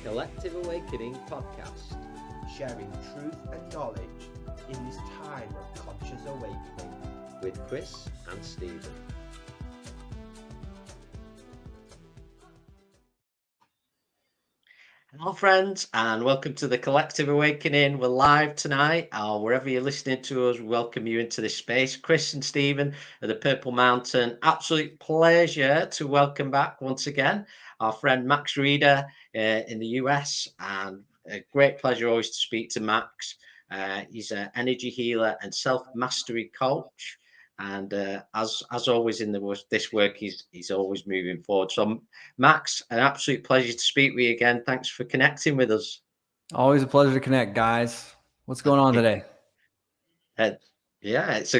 Collective Awakening podcast, sharing truth and knowledge in this time of conscious awakening with Chris and Stephen. Hello friends, and welcome to the Collective Awakening. We're live tonight, or wherever you're listening to us, we welcome you into this space. Chris and Stephen at the Purple Mountain. Absolute pleasure to welcome back once again our friend Max Reeder in the US, and a great pleasure always to speak to Max. He's an energy healer and self-mastery coach. And as always in this work, he's always moving forward. So, Max, an absolute pleasure to speak with you again. Thanks for connecting with us. Always a pleasure to connect, guys. What's going on today? Yeah, it's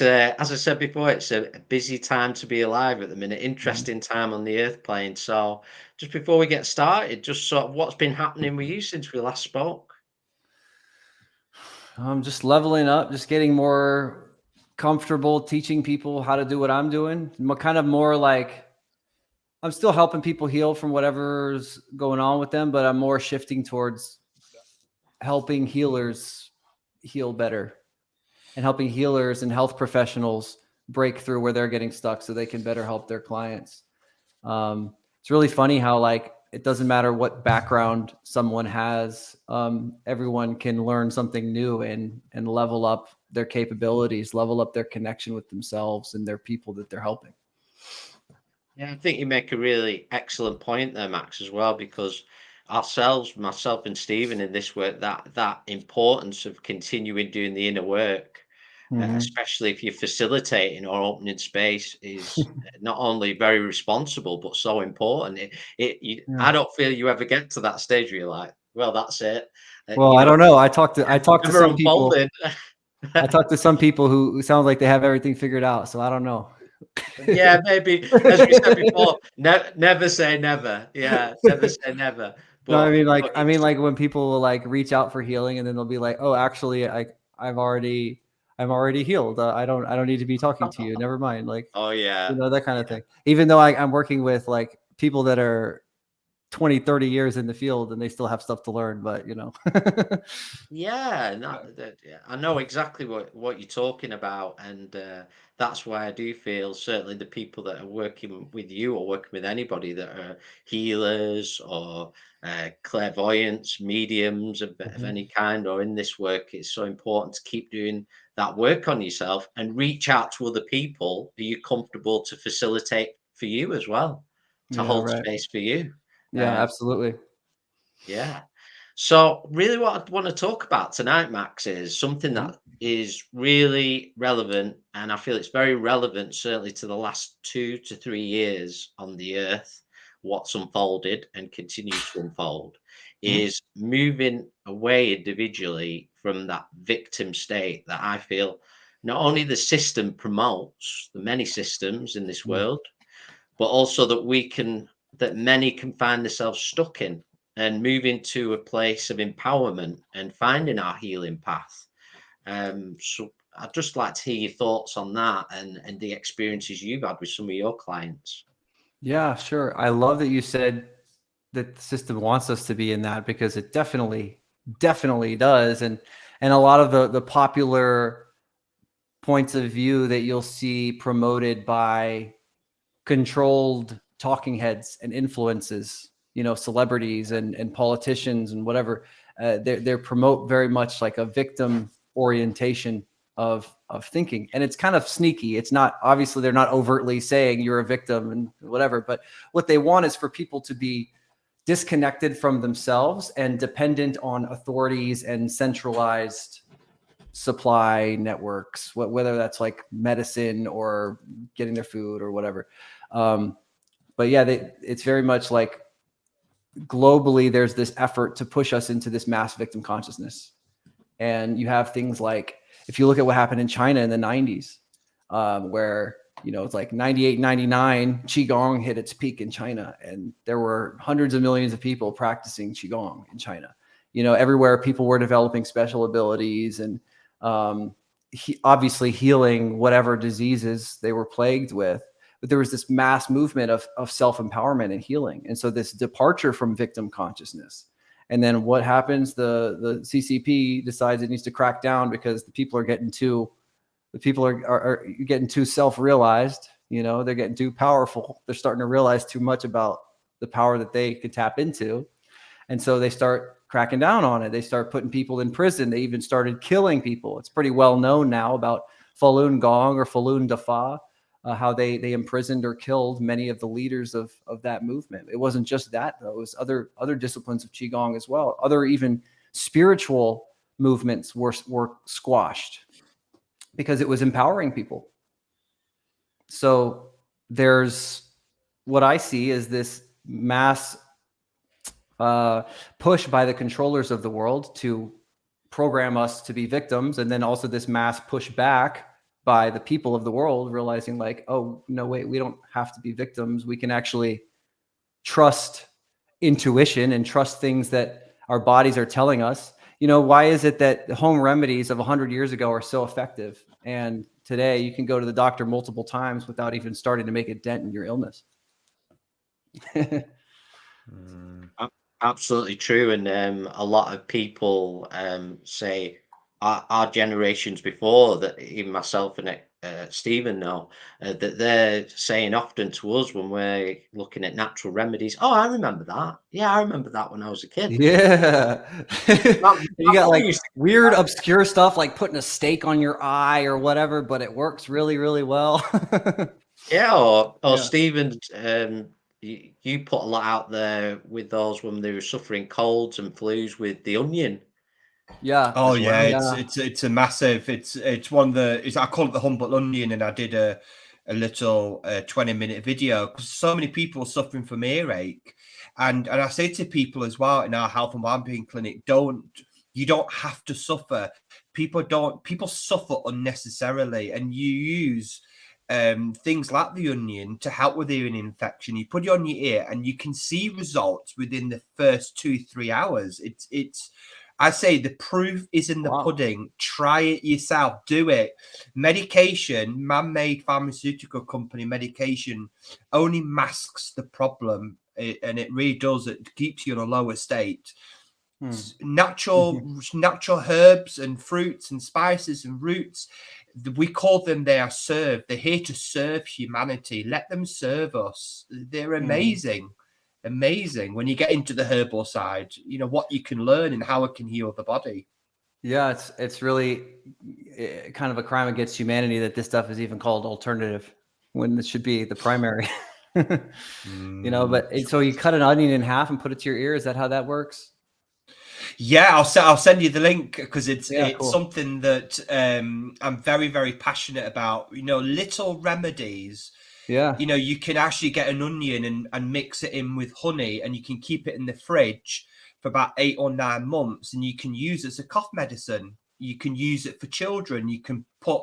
as I said before, it's a busy time to be alive at the minute. Interesting time on the Earth plane. So, just before we get started, just sort of what's been happening with you since we last spoke? I'm just leveling up, just getting more comfortable teaching people how to do what I'm doing. Kind of more like I'm still helping people heal from whatever's going on with them, but I'm more shifting towards helping healers heal better and helping healers and health professionals break through where they're getting stuck so they can better help their clients. It's really funny how it doesn't matter what background someone has. Everyone can learn something new and level up their capabilities, level up their connection with themselves and their people that they're helping. Yeah, I think you make a really excellent point there, Max, as well, because myself and Stephen in this work, that importance of continuing doing the inner work, especially if you're facilitating or opening space, is not only very responsible but so important. I don't feel you ever get to that stage where you're like, well, that's it. Well, I don't know. I talked to some people. I talked to some people who sound like they have everything figured out. So I don't know. Yeah, maybe, as we said before, never say never. Yeah, never say never. But no, I mean, when people will reach out for healing and then they'll be like, oh, actually, I'm already healed. I don't need to be talking to you. Never mind. Oh yeah, that kind of thing. Even though I'm working with people that are 20, 30 years in the field and they still have stuff to learn, but yeah, I know exactly what you're talking about, and that's why I do feel certainly the people that are working with you or working with anybody that are healers or clairvoyants, mediums of any kind, or in this work, it's so important to keep doing that work on yourself and reach out to other people who you're comfortable to facilitate for you as well, to hold space for you. Yeah, absolutely. Yeah. So really what I want to talk about tonight, Max, is something that is really relevant, and I feel it's very relevant certainly to the last 2 to 3 years on the Earth. What's unfolded and continues to unfold is moving away individually from that victim state that I feel not only the system promotes, the many systems in this world, but also that many can find themselves stuck in, and moving to a place of empowerment and finding our healing path. So I'd just like to hear your thoughts on that and the experiences you've had with some of your clients. Yeah, sure. I love that you said that the system wants us to be in that, because it definitely does. And a lot of the popular points of view that you'll see promoted by controlled talking heads and influences, celebrities and politicians and whatever, they promote very much like a victim orientation of thinking. And it's kind of sneaky. It's not, obviously they're not overtly saying you're a victim and whatever, but what they want is for people to be disconnected from themselves and dependent on authorities and centralized supply networks, whether that's like medicine or getting their food or whatever. But yeah, it's very much like globally, there's this effort to push us into this mass victim consciousness. And you have things like, if you look at what happened in China in the 90s, where, it's like 98, 99, Qigong hit its peak in China. And there were hundreds of millions of people practicing Qigong in China. Everywhere people were developing special abilities and obviously healing whatever diseases they were plagued with. but there was this mass movement of self-empowerment and healing. And so this departure from victim consciousness. And then what happens? The CCP decides it needs to crack down because the people are getting too self-realized. They're getting too powerful. They're starting to realize too much about the power that they could tap into. And so they start cracking down on it. They start putting people in prison. They even started killing people. It's pretty well known now about Falun Gong or Falun Dafa, how they imprisoned or killed many of the leaders of that movement. It wasn't just that, though. It was other disciplines of Qigong as well. Other even spiritual movements were squashed because it was empowering people. So there's what I see is this mass push by the controllers of the world to program us to be victims, and then also this mass push back by the people of the world realizing like, oh, no, wait, we don't have to be victims. We can actually trust intuition and trust things that our bodies are telling us. Why is it that the home remedies of 100 years ago are so effective? And today you can go to the doctor multiple times without even starting to make a dent in your illness. Absolutely true. And a lot of people say our generations before that, even myself and Stephen know, that they're saying often to us when we're looking at natural remedies, oh, I remember that. Yeah, I remember that when I was a kid. Yeah. You got like weird, obscure stuff like putting a stake on your eye or whatever, but it works really, really well. Yeah, or yeah. Stephen, you put a lot out there with those when they were suffering colds and flus with the onion. Yeah. Oh yeah, well. It's a massive. It's one of the. I call it the humble onion, and I did a little 20-minute video because so many people are suffering from earache, and I say to people as well in our health and wellbeing clinic, you don't have to suffer. People suffer unnecessarily, and you use things like the onion to help with ear infection. You put it on your ear, and you can see results within the first 2-3 hours. It's. I say the proof is in the pudding. Try it yourself. Do it. Medication, man-made pharmaceutical company medication only masks the problem, and it really does. It keeps you in a lower state. Natural herbs and fruits and spices and roots, we call them, they are served. They're here to serve humanity. Let them serve us. They're amazing. Amazing when you get into the herbal side, what you can learn and how it can heal the body. Yeah, it's really kind of a crime against humanity that this stuff is even called alternative when it should be the primary. But so you cut an onion in half and put it to your ear. Is that how that works? Yeah, I'll send you the link because it's cool. Something that I'm very, very passionate about. Little remedies. Yeah. You can actually get an onion and mix it in with honey, and you can keep it in the fridge for about 8 or 9 months, and you can use it as a cough medicine. You can use it for children. You can put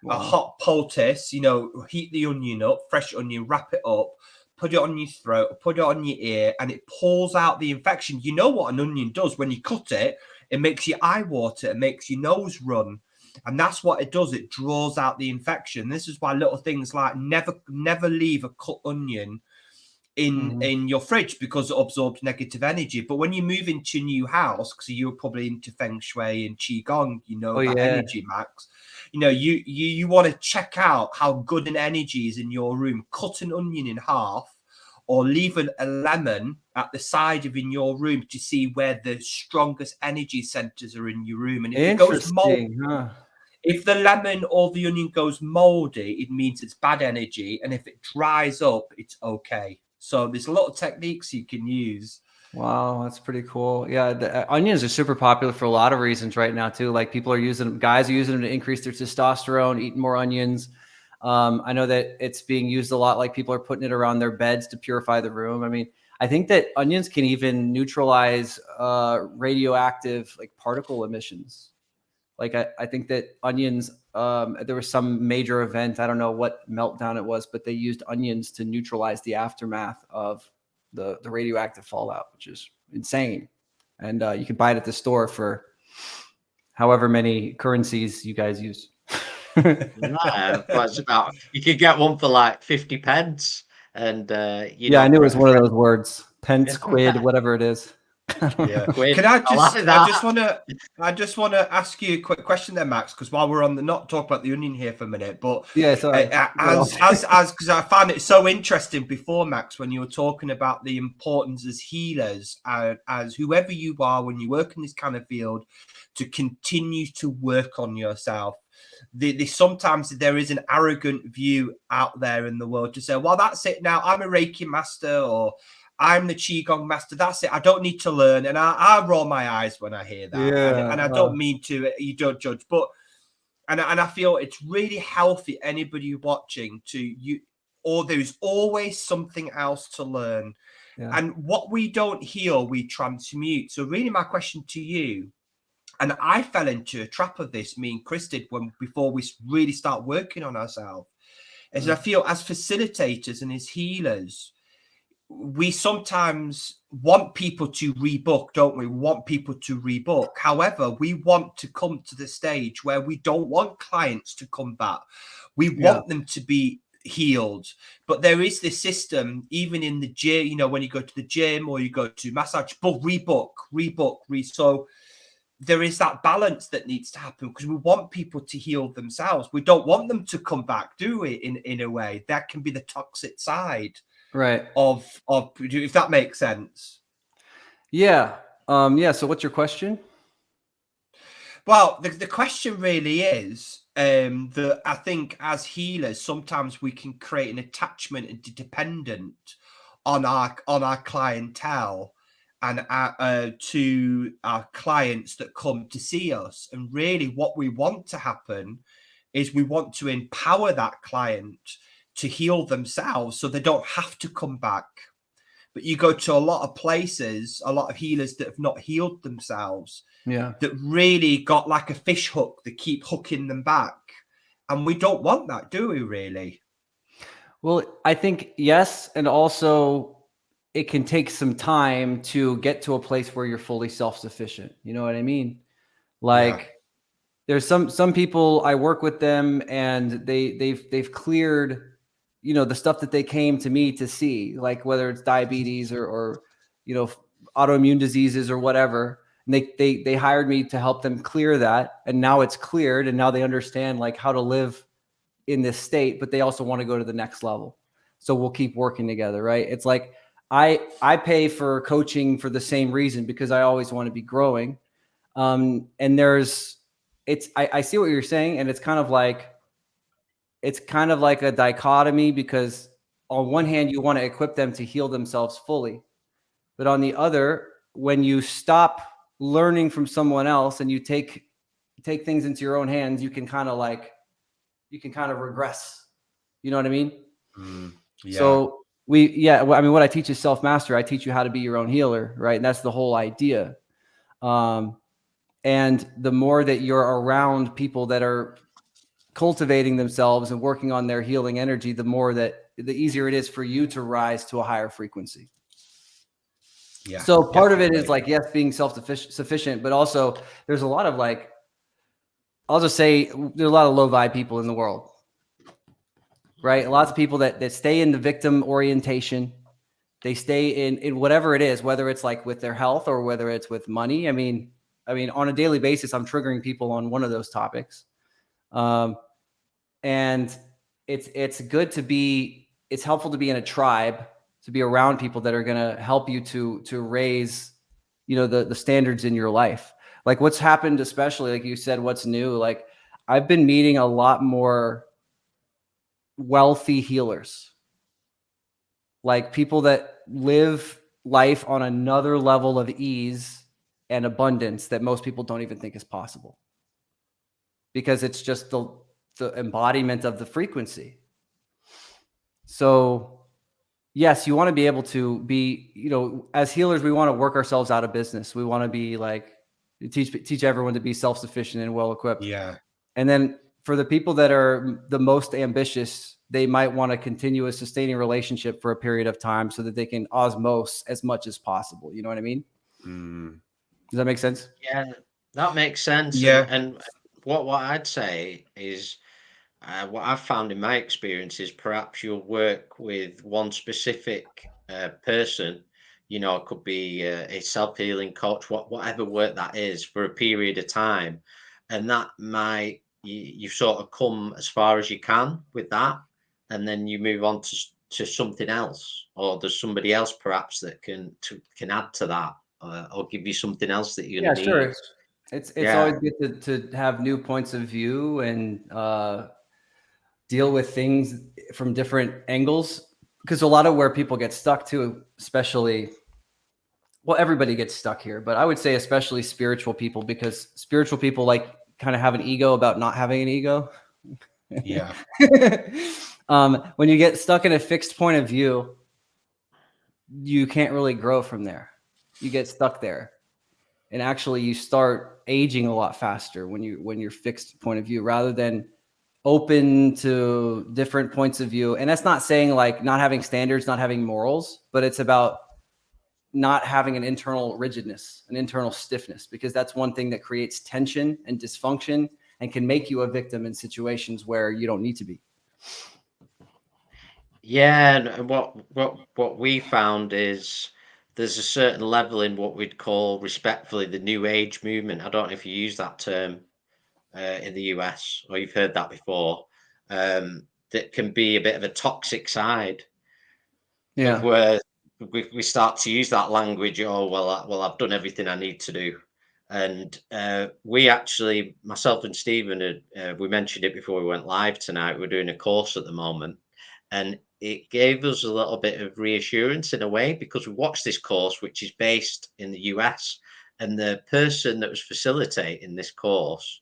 a hot poultice, heat the onion up, fresh onion, wrap it up, put it on your throat, put it on your ear, and it pulls out the infection. You know what an onion does when you cut it? It makes your eye water, it makes your nose run. And that's what it does. It draws out the infection. This is why little things like never leave a cut onion in your fridge because it absorbs negative energy. But when you move into a new house, because you're probably into Feng Shui and Qigong, energy, Max. You want to check out how good an energy is in your room. Cut an onion in half, or leave a lemon at the side of in your room to see where the strongest energy centers are in your room. And if it goes moldy, if the lemon or the onion goes moldy, it means it's bad energy. And if it dries up, it's okay. So there's a lot of techniques you can use. Wow, that's pretty cool. Yeah, the onions are super popular for a lot of reasons right now too. Like guys are using them to increase their testosterone, eating more onions. I know that it's being used a lot. Like people are putting it around their beds to purify the room. I mean, I think that onions can even neutralize radioactive particle emissions. Like I think that onions, there was some major event, I don't know what meltdown it was, but they used onions to neutralize the aftermath of the radioactive fallout, which is insane. And you can buy it at the store for however many currencies you guys use. No, but it's about you could get one for like 50 pence, and yeah, I knew it was one of those words, pence, quid, Yeah. whatever it is. Yeah. Quid. Can I like just want to ask you a quick question there, Max, because while we're on the not talk about the onion here for a minute, but yeah, sorry. as because I found it so interesting before, Max, when you were talking about the importance as healers, as whoever you are when you work in this kind of field, to continue to work on yourself. Sometimes there is an arrogant view out there in the world to say, well, that's it now, I'm a Reiki master, or I'm the Qigong master. That's it. I don't need to learn. And I roll my eyes when I hear that. Yeah, and I don't mean to, you don't judge, but, and I feel it's really healthy, anybody watching, to you, or there's always something else to learn. Yeah. And what we don't heal, we transmute. So really my question to you, and I fell into a trap of this, me and Chris did, before we really start working on ourselves, is I feel as facilitators and as healers, we sometimes want people to rebook, don't we? We want people to rebook. However, we want to come to the stage where we don't want clients to come back. We want them to be healed. But there is this system, even in the gym, you know, when you go to the gym or you go to massage, but rebook. So there is that balance that needs to happen, because we want people to heal themselves. We don't want them to come back, do we? In a way, that can be the toxic side. Right. Of if that makes sense. Yeah. So what's your question? Well, the question really is that I think as healers, sometimes we can create an attachment and dependent on our clientele and to our clients that come to see us. And really what we want to happen is we want to empower that client to heal themselves so they don't have to come back. But you go to a lot of places, a lot of healers that have not healed themselves, that really got like a fish hook that keep hooking them back. And we don't want that, do we really? Well, I think yes. And also it can take some time to get to a place where you're fully self-sufficient. You know what I mean? Like there's some people, I work with them and they've cleared, you know, the stuff that they came to me to see, like whether it's diabetes or you know, autoimmune diseases or whatever. And they hired me to help them clear that. And now it's cleared. And now they understand like how to live in this state, but they also want to go to the next level. So we'll keep working together, right? It's like, I pay for coaching for the same reason, because I always want to be growing. And I see what you're saying. And it's kind of like a dichotomy, because on one hand, you want to equip them to heal themselves fully. But on the other, when you stop learning from someone else and you take things into your own hands, you can kind of regress. You know what I mean? So what I teach is self-mastery. I teach you how to be your own healer, right? And that's the whole idea. And the more that you're around people that are cultivating themselves and working on their healing energy, the easier it is for you to rise to a higher frequency. Yeah. So part of it is like, yes, being self-sufficient, but also there's a lot of like, I'll just say there's a lot of low vibe people in the world, right? Lots of people that stay in the victim orientation. They stay in whatever it is, whether it's like with their health or whether it's with money. I mean, on a daily basis, I'm triggering people on one of those topics. And it's helpful to be in a tribe, to be around people that are going to help you to raise, you know, the standards in your life. Like what's happened, especially like you said, what's new, like I've been meeting a lot more wealthy healers, like people that live life on another level of ease and abundance that most people don't even think is possible, because it's just the embodiment of the frequency. So yes, you want to be able to be, you know, as healers, we want to work ourselves out of business. We want to be like, teach everyone to be self-sufficient and well-equipped. Yeah. And then for the people that are the most ambitious, they might want to continue a sustaining relationship for a period of time so that they can osmose as much as possible. You know what I mean? Does that make sense? Yeah, that makes sense. Yeah. And what I'd say is what I've found in my experience is perhaps you'll work with one specific person. You know, it could be a self-healing coach, whatever work that is, for a period of time, and that might you sort of come as far as you can with that, and then you move on to something else, or there's somebody else perhaps that can add to that, or give you something else that you're gonna sure. need. It's always good to have new points of view and deal with things from different angles, because a lot of where people get stuck too, especially, well, everybody gets stuck here, but I would say especially spiritual people, because spiritual people like kind of have an ego about not having an ego. Yeah. When you get stuck in a fixed point of view, you can't really grow from there. You get stuck there, and actually you start aging a lot faster when you're fixed point of view, rather than open to different points of view. And that's not saying like not having standards, not having morals, but it's about not having an internal rigidness, an internal stiffness, because that's one thing that creates tension and dysfunction and can make you a victim in situations where you don't need to be. Yeah, and what we found is there's a certain level in what we'd call respectfully the new age movement. I don't know if you use that term in the US or you've heard that before. That can be a bit of a toxic side of where we start to use that language. Oh well, I've done everything I need to do, and we actually, myself and Stephen, we mentioned it before we went live tonight. We're doing a course at the moment, and it gave us a little bit of reassurance in a way, because we watched this course, which is based in the US, and the person that was facilitating this course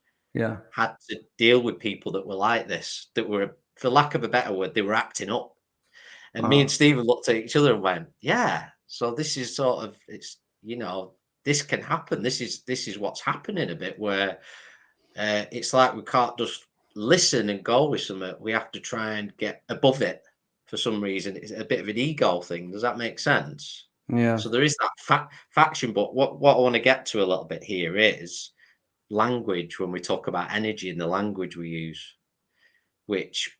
had to deal with people that were like this, that were, for lack of a better word, they were acting up. And me and Stephen looked at each other and went, yeah, so this is sort of, it's, you know, this can happen. This is what's happening a bit, where it's like we can't just listen and go with something. We have to try and get above it for some reason. It's a bit of an ego thing. Does that make sense? Yeah. So there is that faction, but what I want to get to a little bit here is language, when we talk about energy and the language we use, which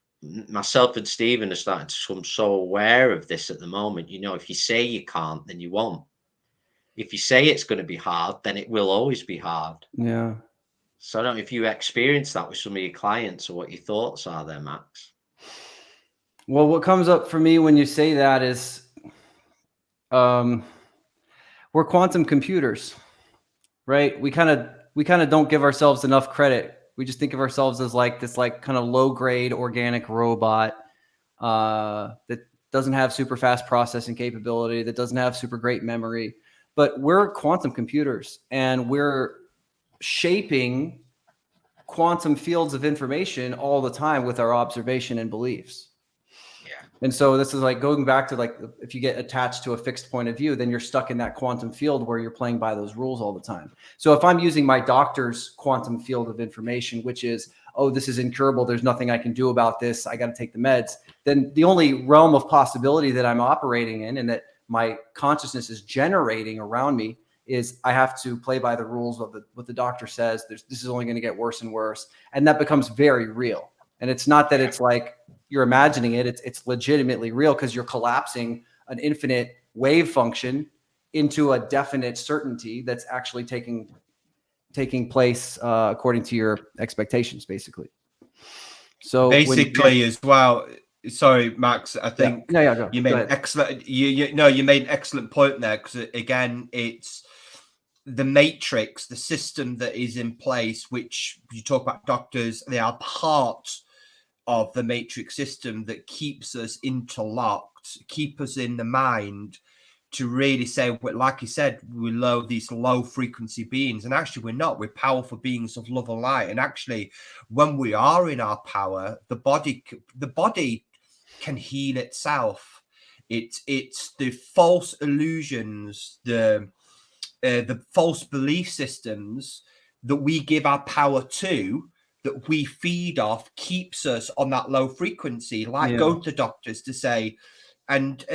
myself and Stephen are starting to become so aware of this at the moment. You know, if you say you can't, then you won't. If you say it's going to be hard, then it will always be hard. Yeah. So I don't know if you experience that with some of your clients, or what your thoughts are there, Max. Well, what comes up for me when you say that is we're quantum computers, right? We kind of don't give ourselves enough credit. We just think of ourselves as like this like kind of low grade organic robot that doesn't have super fast processing capability, that doesn't have super great memory. But we're quantum computers, and we're shaping quantum fields of information all the time with our observation and beliefs. And so this is like going back to like, if you get attached to a fixed point of view, then you're stuck in that quantum field where you're playing by those rules all the time. So if I'm using my doctor's quantum field of information, which is, oh, this is incurable, there's nothing I can do about this, I got to take the meds, then the only realm of possibility that I'm operating in and that my consciousness is generating around me is I have to play by the rules of what the doctor says. This is only going to get worse and worse. And that becomes very real. And it's not that it's like you're imagining it. It's legitimately real, because you're collapsing an infinite wave function into a definite certainty that's actually taking place according to your expectations, basically. So basically, as well. Sorry, Max. I think you made an excellent. You made an excellent point there, because again, it's the matrix, the system that is in place. Which you talk about doctors; they are part of the matrix system that keeps us interlocked, keep us in the mind, to really say, like you said, we're these low frequency beings, and actually we're not. We're powerful beings of love and light. And actually, when we are in our power, the body can heal itself. It's the false illusions, the false belief systems that we give our power to, that we feed off, keeps us on that low frequency. Like, go to doctors to say, and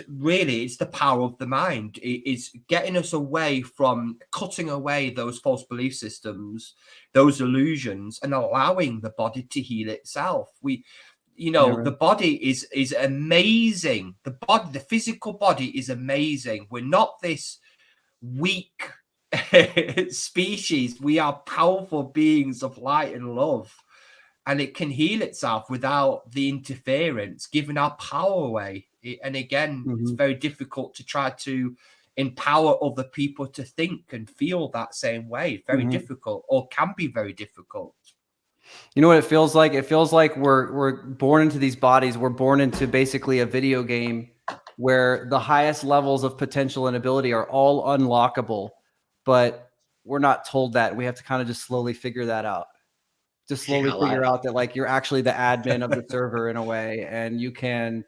really it's the power of the mind. It is getting us away from cutting away those false belief systems, those illusions, and allowing the body to heal itself. The body is amazing. The physical body is amazing. We're not this weak species. We are powerful beings of light and love. And it can heal itself without the interference, giving our power away. And again, it's very difficult to try to empower other people to think and feel that same way. Very difficult, or can be very difficult. You know what it feels like? It feels like we're born into these bodies. We're born into basically a video game where the highest levels of potential and ability are all unlockable, but we're not told that. We have to kind of just slowly figure that out. To slowly figure out that like you're actually the admin of the server in a way, and you can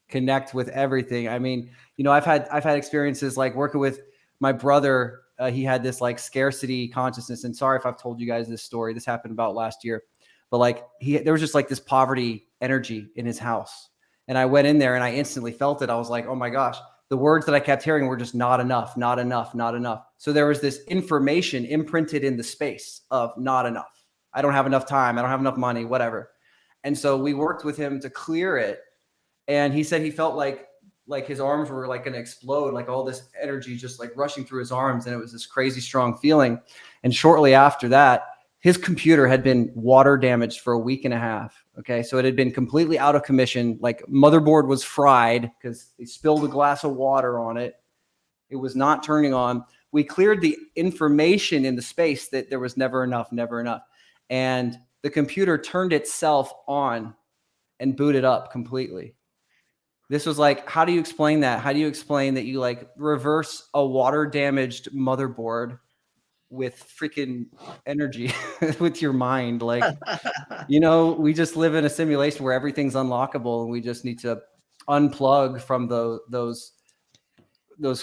connect with everything. I mean, I've had experiences like working with my brother. He had this like scarcity consciousness, and sorry if I've told you guys this story. This happened about last year, but like there was just like this poverty energy in his house, and I went in there and I instantly felt it. I was like, oh my gosh, the words that I kept hearing were just not enough, not enough, not enough. So there was this information imprinted in the space of not enough. I don't have enough time. I don't have enough money, whatever. And so we worked with him to clear it. And he said he felt like his arms were like going to explode, like all this energy just like rushing through his arms. And it was this crazy strong feeling. And shortly after that, his computer had been water damaged for a week and a half. Okay. So it had been completely out of commission. Like motherboard was fried because they spilled a glass of water on it. It was not turning on. We cleared the information in the space that there was never enough, never enough. And the computer turned itself on and booted up completely. This was like, how do you explain that? How do you explain that you like reverse a water damaged motherboard with freaking energy with your mind? Like, we just live in a simulation where everything's unlockable, and we just need to unplug from those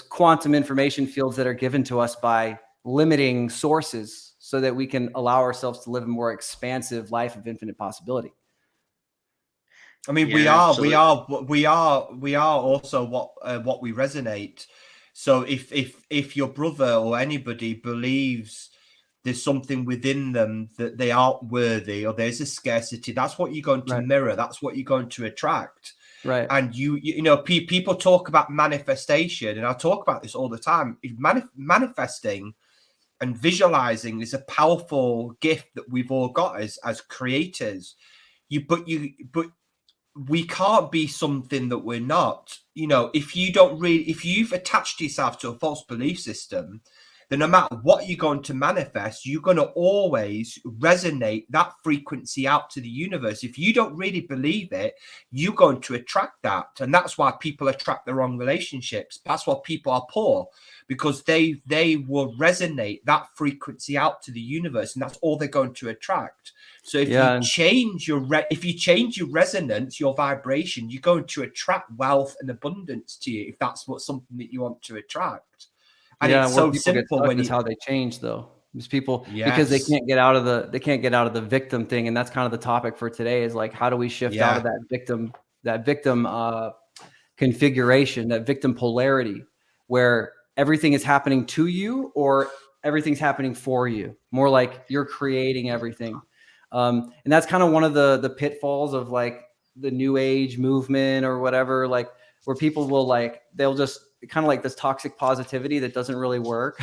quantum information fields that are given to us by limiting sources, so that we can allow ourselves to live a more expansive life of infinite possibility. I mean, we are also what we resonate. So if your brother or anybody believes there's something within them that they aren't worthy, or there's a scarcity, that's what you're going to mirror. That's what you're going to attract. Right. And people talk about manifestation, and I talk about this all the time. Manifesting and visualizing is a powerful gift that we've all got as creators. But we can't be something that we're not. If you've attached yourself to a false belief system, then no matter what you're going to manifest, you're going to always resonate that frequency out to the universe. If you don't really believe it, you're going to attract that. And that's why people attract the wrong relationships. That's why people are poor, because they will resonate that frequency out to the universe, and that's all they're going to attract. So if you change your resonance, your vibration, you're going to attract wealth and abundance to you, if that's something that you want to attract. And it's so simple when how they change, though. These people, because they can't get out of the victim thing, and that's kind of the topic for today. Is like, how do we shift out of that victim configuration, that victim polarity, where everything is happening to you or everything's happening for you? More like you're creating everything. And that's kind of one of the pitfalls of like the new age movement or whatever, like where people will they'll just kind of like this toxic positivity that doesn't really work.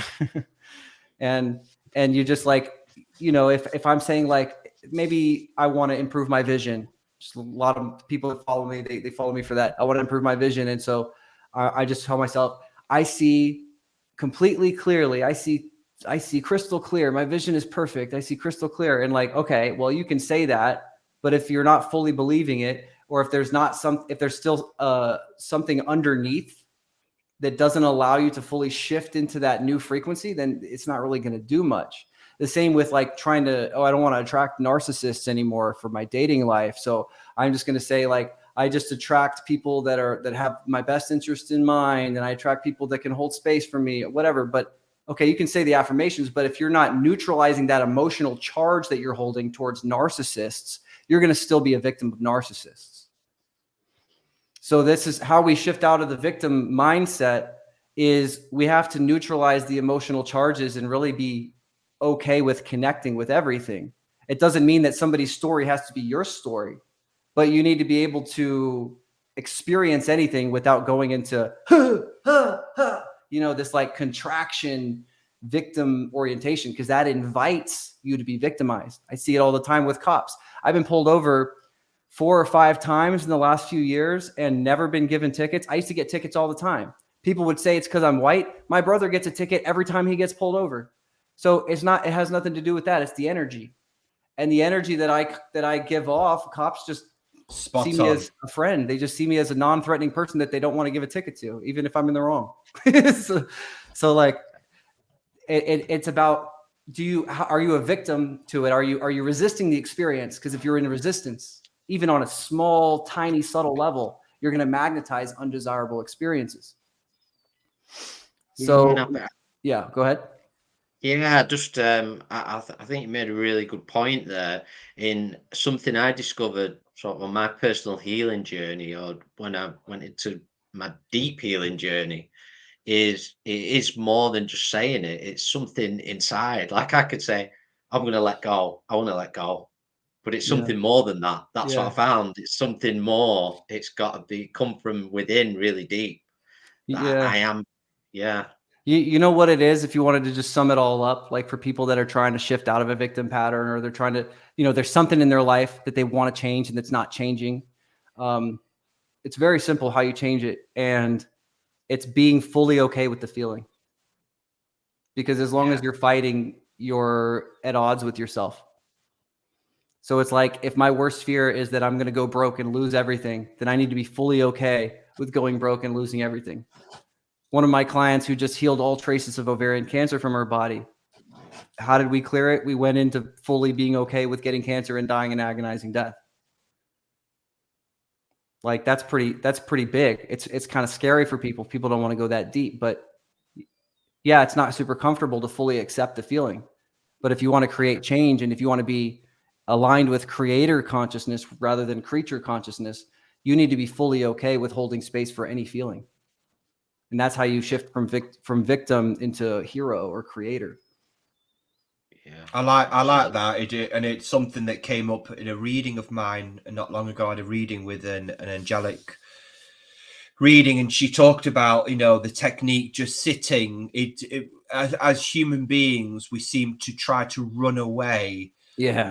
and you just like, if I'm saying like, maybe I want to improve my vision, just a lot of people that follow me, they follow me for that. I want to improve my vision. And so I just tell myself, I see completely clearly. I see crystal clear. My vision is perfect. I see crystal clear. And like, okay, well, you can say that, but if you're not fully believing it, or if there's still something underneath that doesn't allow you to fully shift into that new frequency, then it's not really going to do much. The same with like trying to, I don't want to attract narcissists anymore for my dating life. So I'm just going to say like, I just attract people that have my best interest in mind, and I attract people that can hold space for me, whatever. But okay, you can say the affirmations, but if you're not neutralizing that emotional charge that you're holding towards narcissists, you're going to still be a victim of narcissists. So this is how we shift out of the victim mindset, is we have to neutralize the emotional charges and really be okay with connecting with everything. It doesn't mean that somebody's story has to be your story, but you need to be able to experience anything without going into, this like contraction victim orientation, because that invites you to be victimized. I see it all the time with cops. I've been pulled over 4 or 5 times in the last few years and never been given tickets. I used to get tickets all the time. People would say it's because I'm white. My brother gets a ticket every time he gets pulled over. So it has nothing to do with that. It's the energy. And the energy that I give off, cops just see me as a friend. They just see me as a non-threatening person that they don't want to give a ticket to, even if I'm in the wrong. so like it's about, are you a victim to it? Are you resisting the experience? Because if you're in resistance, even on a small, tiny, subtle level, you're going to magnetize undesirable experiences. So, yeah, go ahead. Yeah, just I think you made a really good point there in something I discovered sort of on my personal healing journey, or when I went into my deep healing journey, it is more than just saying it. It's something inside. Like I could say, I'm going to let go. I want to let go. But it's something more than that. That's what I found. It's something more. It's got to come from within, really deep. I am. Yeah. You know what it is, if you wanted to just sum it all up, like for people that are trying to shift out of a victim pattern, or they're trying to, there's something in their life that they want to change and it's not changing. It's very simple how you change it. And it's being fully okay with the feeling. Because as long as you're fighting, you're at odds with yourself. So it's like, if my worst fear is that I'm going to go broke and lose everything, then I need to be fully okay with going broke and losing everything. One of my clients who just healed all traces of ovarian cancer from her body. How did we clear it? We went into fully being okay with getting cancer and dying an agonizing death. Like that's pretty big. It's kind of scary for people. People don't want to go that deep, but yeah, it's not super comfortable to fully accept the feeling. But if you want to create change, and if you want to be aligned with creator consciousness rather than creature consciousness, you need to be fully okay with holding space for any feeling. And that's how you shift from victim into hero or creator. Yeah, I like that. And it's something that came up in a reading of mine not long ago. I had a reading with an angelic reading, and she talked about the technique just sitting. As human beings, we seem to try to run away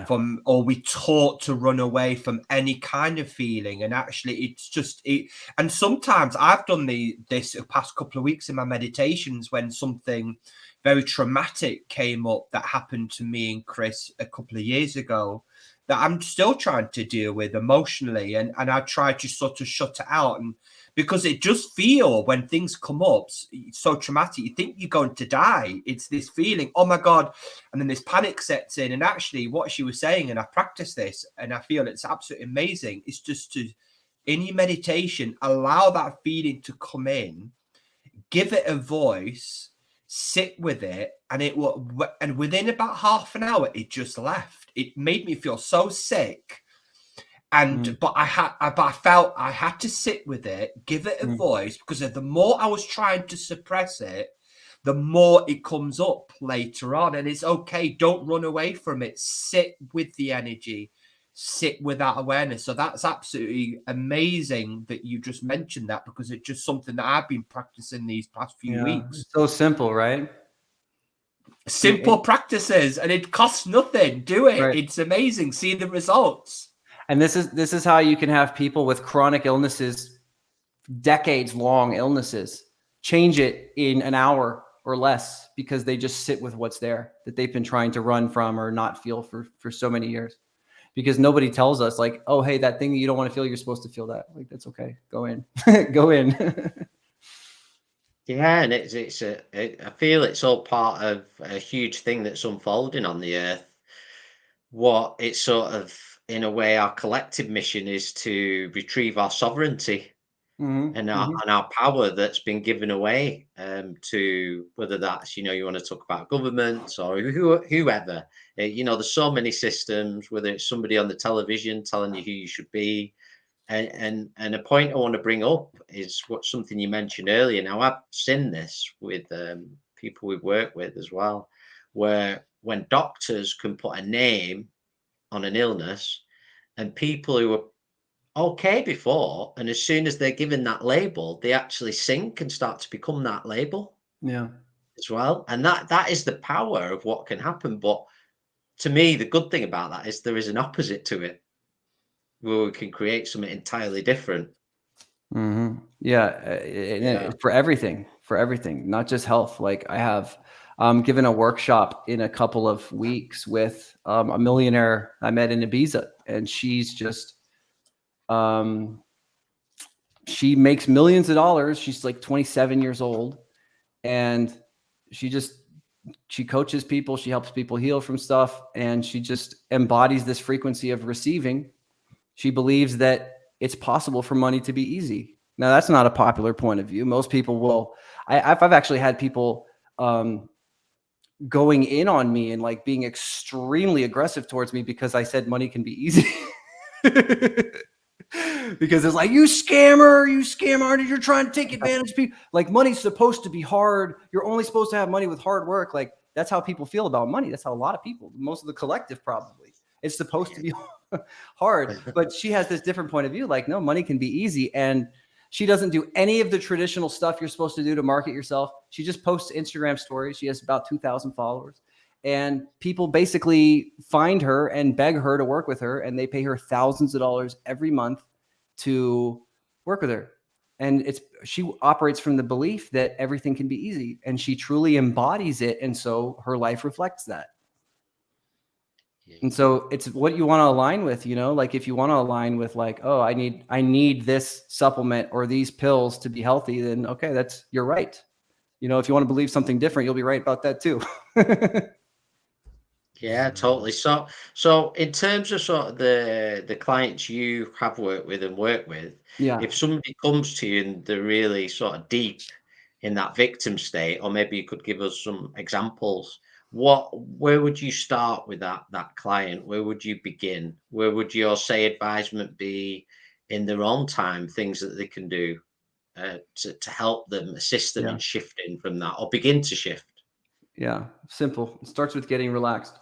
from, or we taught to run away from any kind of feeling, and actually it's just it. And sometimes I've done this the past couple of weeks in my meditations, when something very traumatic came up that happened to me and Chris a couple of years ago, that I'm still trying to deal with emotionally, and I try to sort of shut it out. And because it just feel, when things come up, it's so traumatic, you think you're going to die. It's this feeling, oh my God. And then this panic sets in. And actually what she was saying, and I practice this and I feel it's absolutely amazing, is just to, in your meditation, allow that feeling to come in, give it a voice, sit with it, and and within about half an hour, it just left. It made me feel so sick. And but I felt I had to sit with it, give it a voice, because the more I was trying to suppress it, the more it comes up later on. And it's okay. Don't run away from it. Sit with the energy, sit with that awareness. So that's absolutely amazing that you just mentioned that, because it's just something that I've been practicing these past few weeks. It's so simple, right? Simple practices, and it costs nothing. Do it. Right. It's amazing. See the results. And this is how you can have people with chronic illnesses, decades-long illnesses, change it in an hour or less, because they just sit with what's there that they've been trying to run from or not feel for so many years. Because nobody tells us, like, oh, hey, that thing that you don't want to feel, you're supposed to feel that. Like, that's okay. Go in. Go in. Yeah, and I feel it's all part of a huge thing that's unfolding on the earth. What it's sort of, in a way, our collective mission is to retrieve our sovereignty and our power that's been given away to, whether that's, you want to talk about governments or whoever. There's so many systems, whether it's somebody on the television telling you who you should be, And a point I want to bring up is something you mentioned earlier. Now, I've seen this with people we've worked with as well, where when doctors can put a name on an illness, and people who were okay before, and as soon as they're given that label, they actually sink and start to become that label. Yeah. As well. And that is the power of what can happen. But to me, the good thing about that is there is an opposite to it, where we can create something entirely different. Mm-hmm. Yeah, for everything, not just health. Like I have given a workshop in a couple of weeks with a millionaire I met in Ibiza, and she's just she makes millions of dollars. She's like 27 years old, and she coaches people, she helps people heal from stuff, and she just embodies this frequency of receiving. She believes that it's possible for money to be easy. Now, that's not a popular point of view. Most people will. I've actually had people going in on me and like being extremely aggressive towards me because I said money can be easy. Because it's like, you scammer, you're trying to take advantage of people. Like, money's supposed to be hard. You're only supposed to have money with hard work. Like, that's how people feel about money. That's how a lot of people, most of the collective probably, it's supposed to be hard. But she has this different point of view. Like, no, money can be easy. And she doesn't do any of the traditional stuff you're supposed to do to market yourself. She just posts Instagram stories. She has about 2,000 followers. And people basically find her and beg her to work with her, and they pay her thousands of dollars every month to work with her. And she operates from the belief that everything can be easy, and she truly embodies it. And so her life reflects that. And so it's what you want to align with, like if you want to align with like, oh, I need this supplement or these pills to be healthy, then okay, you're right. If you want to believe something different, you'll be right about that too. Yeah, totally. So in terms of sort of the clients you have worked with and work with, Yeah. if somebody comes to you and they're really sort of deep in that victim state, or maybe you could give us some examples, where would you start with that client? Where would you begin? Where would your advisement be in their own time, things that they can do to help them, assist them in shifting from that, or begin to shift? Yeah, simple. It starts with getting relaxed.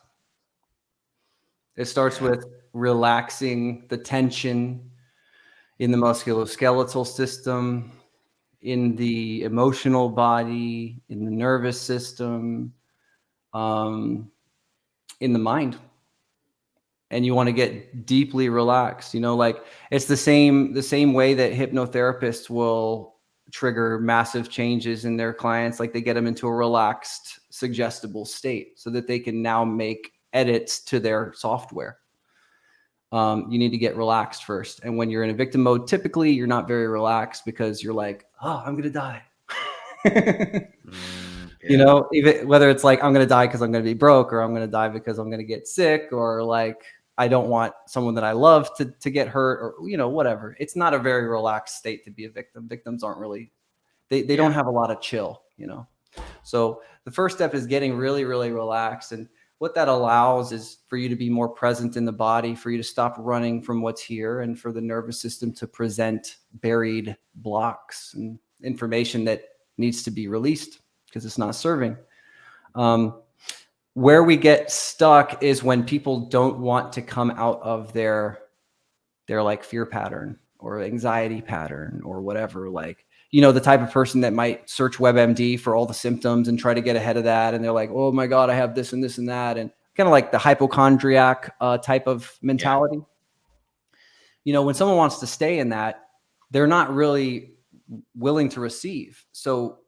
It starts with relaxing the tension in the musculoskeletal system, in the emotional body, in the nervous system, in the mind. And you want to get deeply relaxed. Like it's the same way that hypnotherapists will trigger massive changes in their clients. Like they get them into a relaxed, suggestible state so that they can now make edits to their software. You need to get relaxed first. And when you're in a victim mode, typically you're not very relaxed because you're like, oh, I'm going to die. Even whether it's like, I'm going to die because I'm going to be broke, or I'm going to die because I'm going to get sick, or like, I don't want someone that I love to get hurt, or, whatever. It's not a very relaxed state to be a victim. Victims aren't really, they don't have a lot of chill, So the first step is getting really, really relaxed. And what that allows is for you to be more present in the body, for you to stop running from what's here, and for the nervous system to present buried blocks and information that needs to be released because it's not serving. Where we get stuck is when people don't want to come out of their like fear pattern or anxiety pattern or whatever. Like, the type of person that might search WebMD for all the symptoms and try to get ahead of that. And they're like, oh my God, I have this and this and that. And kind of like the hypochondriac type of mentality. Yeah. When someone wants to stay in that, they're not really willing to receive. So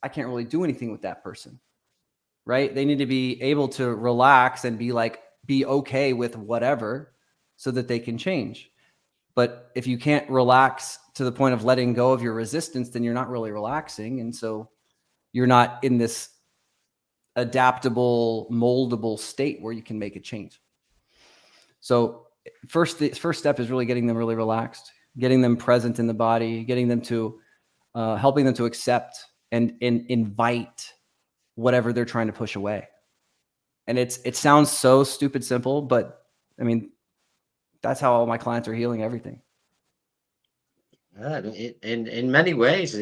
I can't really do anything with that person, right? They need to be able to relax and be okay with whatever so that they can change. But if you can't relax to the point of letting go of your resistance, then you're not really relaxing. And so you're not in this adaptable, moldable state where you can make a change. So the first step is really getting them really relaxed, getting them present in the body, getting them to, helping them to accept and invite whatever they're trying to push away. And it sounds so stupid simple, but I mean, that's how all my clients are healing everything. In many ways,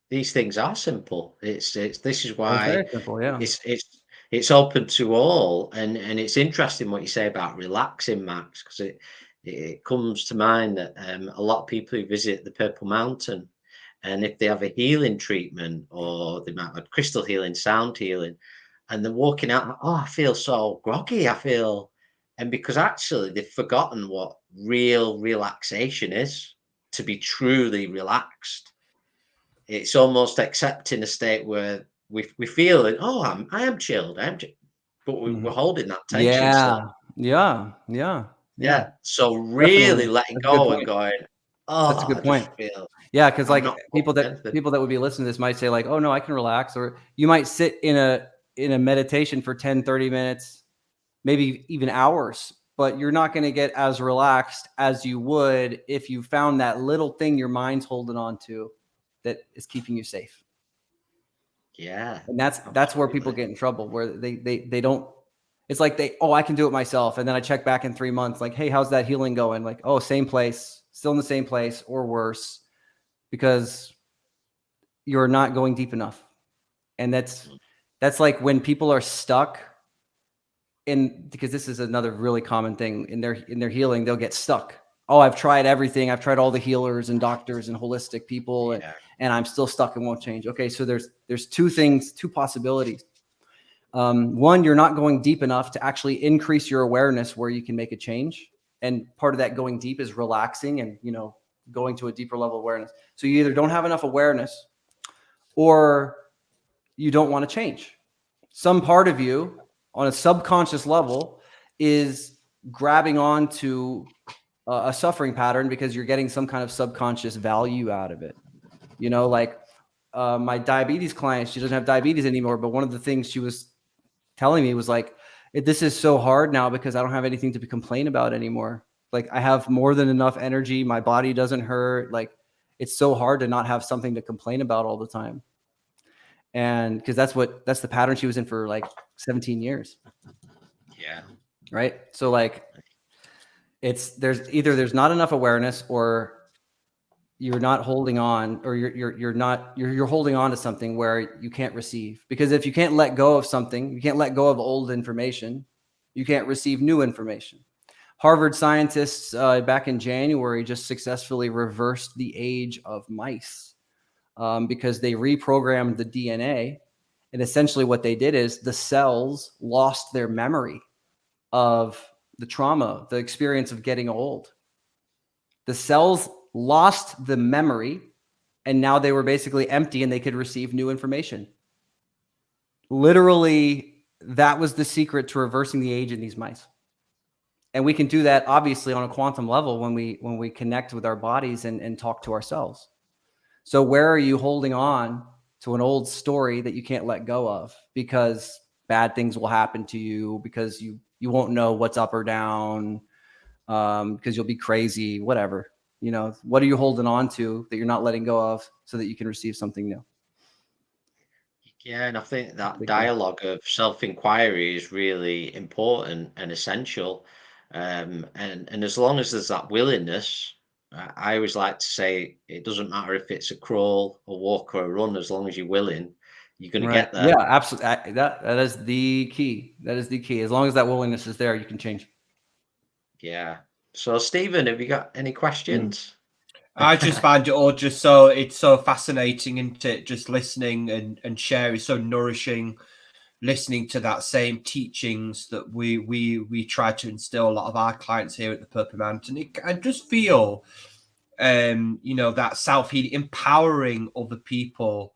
these things are simple. This is It's why very simple, yeah. it's open to all, and it's interesting what you say about relaxing, Max, because it comes to mind that a lot of people who visit the Purple Mountain, and if they have a healing treatment or they might have crystal healing, sound healing, and they're walking out, oh, I feel so groggy. And because actually they've forgotten what real relaxation is, to be truly relaxed. It's almost accepting a state where we feel it. Oh, I am chilled. But we're holding that tension still. Yeah. So really Definitely. letting That's a good go and point. going, That's a oh, good I point. just feel Yeah, because I'm like not people holding anything. that would be listening to this might say like, oh no, I can relax. Or you might sit in a meditation for 10, 30 minutes, maybe even hours, but you're not going to get as relaxed as you would if you found that little thing your mind's holding on to that is keeping you safe. Yeah. And that's where people get in trouble, where they don't, it's like I can do it myself. And then I check back in 3 months, like, hey, how's that healing going? Like, oh, same place, still in the same place or worse, because you're not going deep enough. And that's like when people are stuck because this is another really common thing in their healing, they'll get stuck. Oh, I've tried everything. I've tried all the healers and doctors and holistic people, and I'm still stuck and won't change. Okay, so there's two possibilities. One, you're not going deep enough to actually increase your awareness where you can make a change. And part of that going deep is relaxing and, going to a deeper level of awareness. So you either don't have enough awareness or you don't want to change. Some part of you on a subconscious level is grabbing onto a suffering pattern because you're getting some kind of subconscious value out of it. Like my diabetes client, she doesn't have diabetes anymore, but one of the things she was telling me was like, this is so hard now because I don't have anything to complain about anymore. Like I have more than enough energy. My body doesn't hurt. Like it's so hard to not have something to complain about all the time. And because that's the pattern she was in for like 17 years. Yeah. Right. So like there's not enough awareness, or you're not holding on, or you're holding on to something where you can't receive. Because if you can't let go of something, you can't let go of old information, you can't receive new information. Harvard scientists back in January just successfully reversed the age of mice because they reprogrammed the DNA. And essentially what they did is the cells lost their memory of the trauma, the experience of getting old. The cells lost the memory, and now they were basically empty and they could receive new information. Literally, that was the secret to reversing the age in these mice. And we can do that obviously on a quantum level when we connect with our bodies and talk to ourselves. So where are you holding on to an old story that you can't let go of because bad things will happen to you, because you won't know what's up or down, because you'll be crazy, whatever. What are you holding on to that you're not letting go of so that you can receive something new? Yeah, and I think that dialogue of self-inquiry is really important and essential. And as long as there's that willingness, I always like to say it doesn't matter if it's a crawl, a walk, or a run. As long as you're willing, you're going to get there. Yeah, absolutely. That is the key. That is the key. As long as that willingness is there, you can change. Yeah. So, Stephen, have you got any questions? I just find it all it's so fascinating, isn't it? Just listening and sharing, so nourishing. Listening to that same teachings that we try to instill a lot of our clients here at the Purple Mountain. I just feel, that self-healing, empowering other people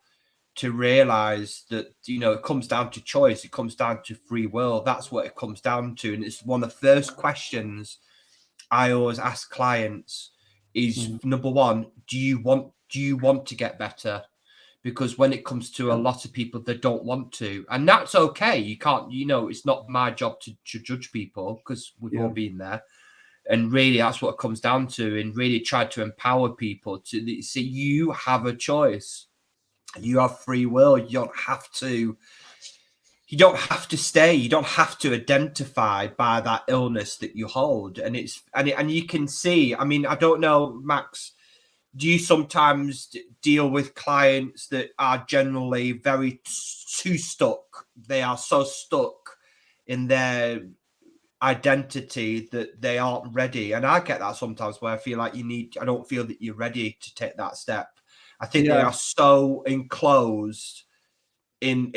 to realize that, it comes down to choice. It comes down to free will. That's what it comes down to. And it's one of the first questions I always ask clients is number one, do you want to get better? Because when it comes to a lot of people, they don't want to, and that's okay. You can't, it's not my job to judge people because we've all been there. And really, that's what it comes down to. And really try to empower people to see you have a choice. You have free will. You don't have to stay. You don't have to identify by that illness that you hold. And and you can see, I mean, I don't know, Max, do you sometimes deal with clients that are generally very too stuck? They are so stuck in their identity that they aren't ready. And I get that sometimes where I feel like I don't feel that you're ready to take that step. I think they are so enclosed in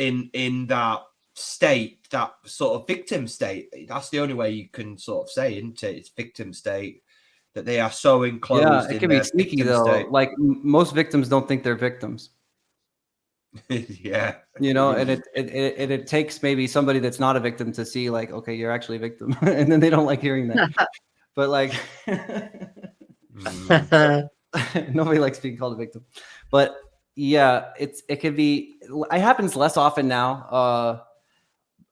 that state, that sort of victim state. That's the only way you can sort of say, isn't it? It's victim state. That they are so enclosed. Yeah, it can be sneaky though. State. Like most victims don't think they're victims. Yeah, you know, and it takes maybe somebody that's not a victim to see like, okay, you're actually a victim, and then they don't like hearing that. But like, nobody likes being called a victim. But yeah, it could be. It happens less often now.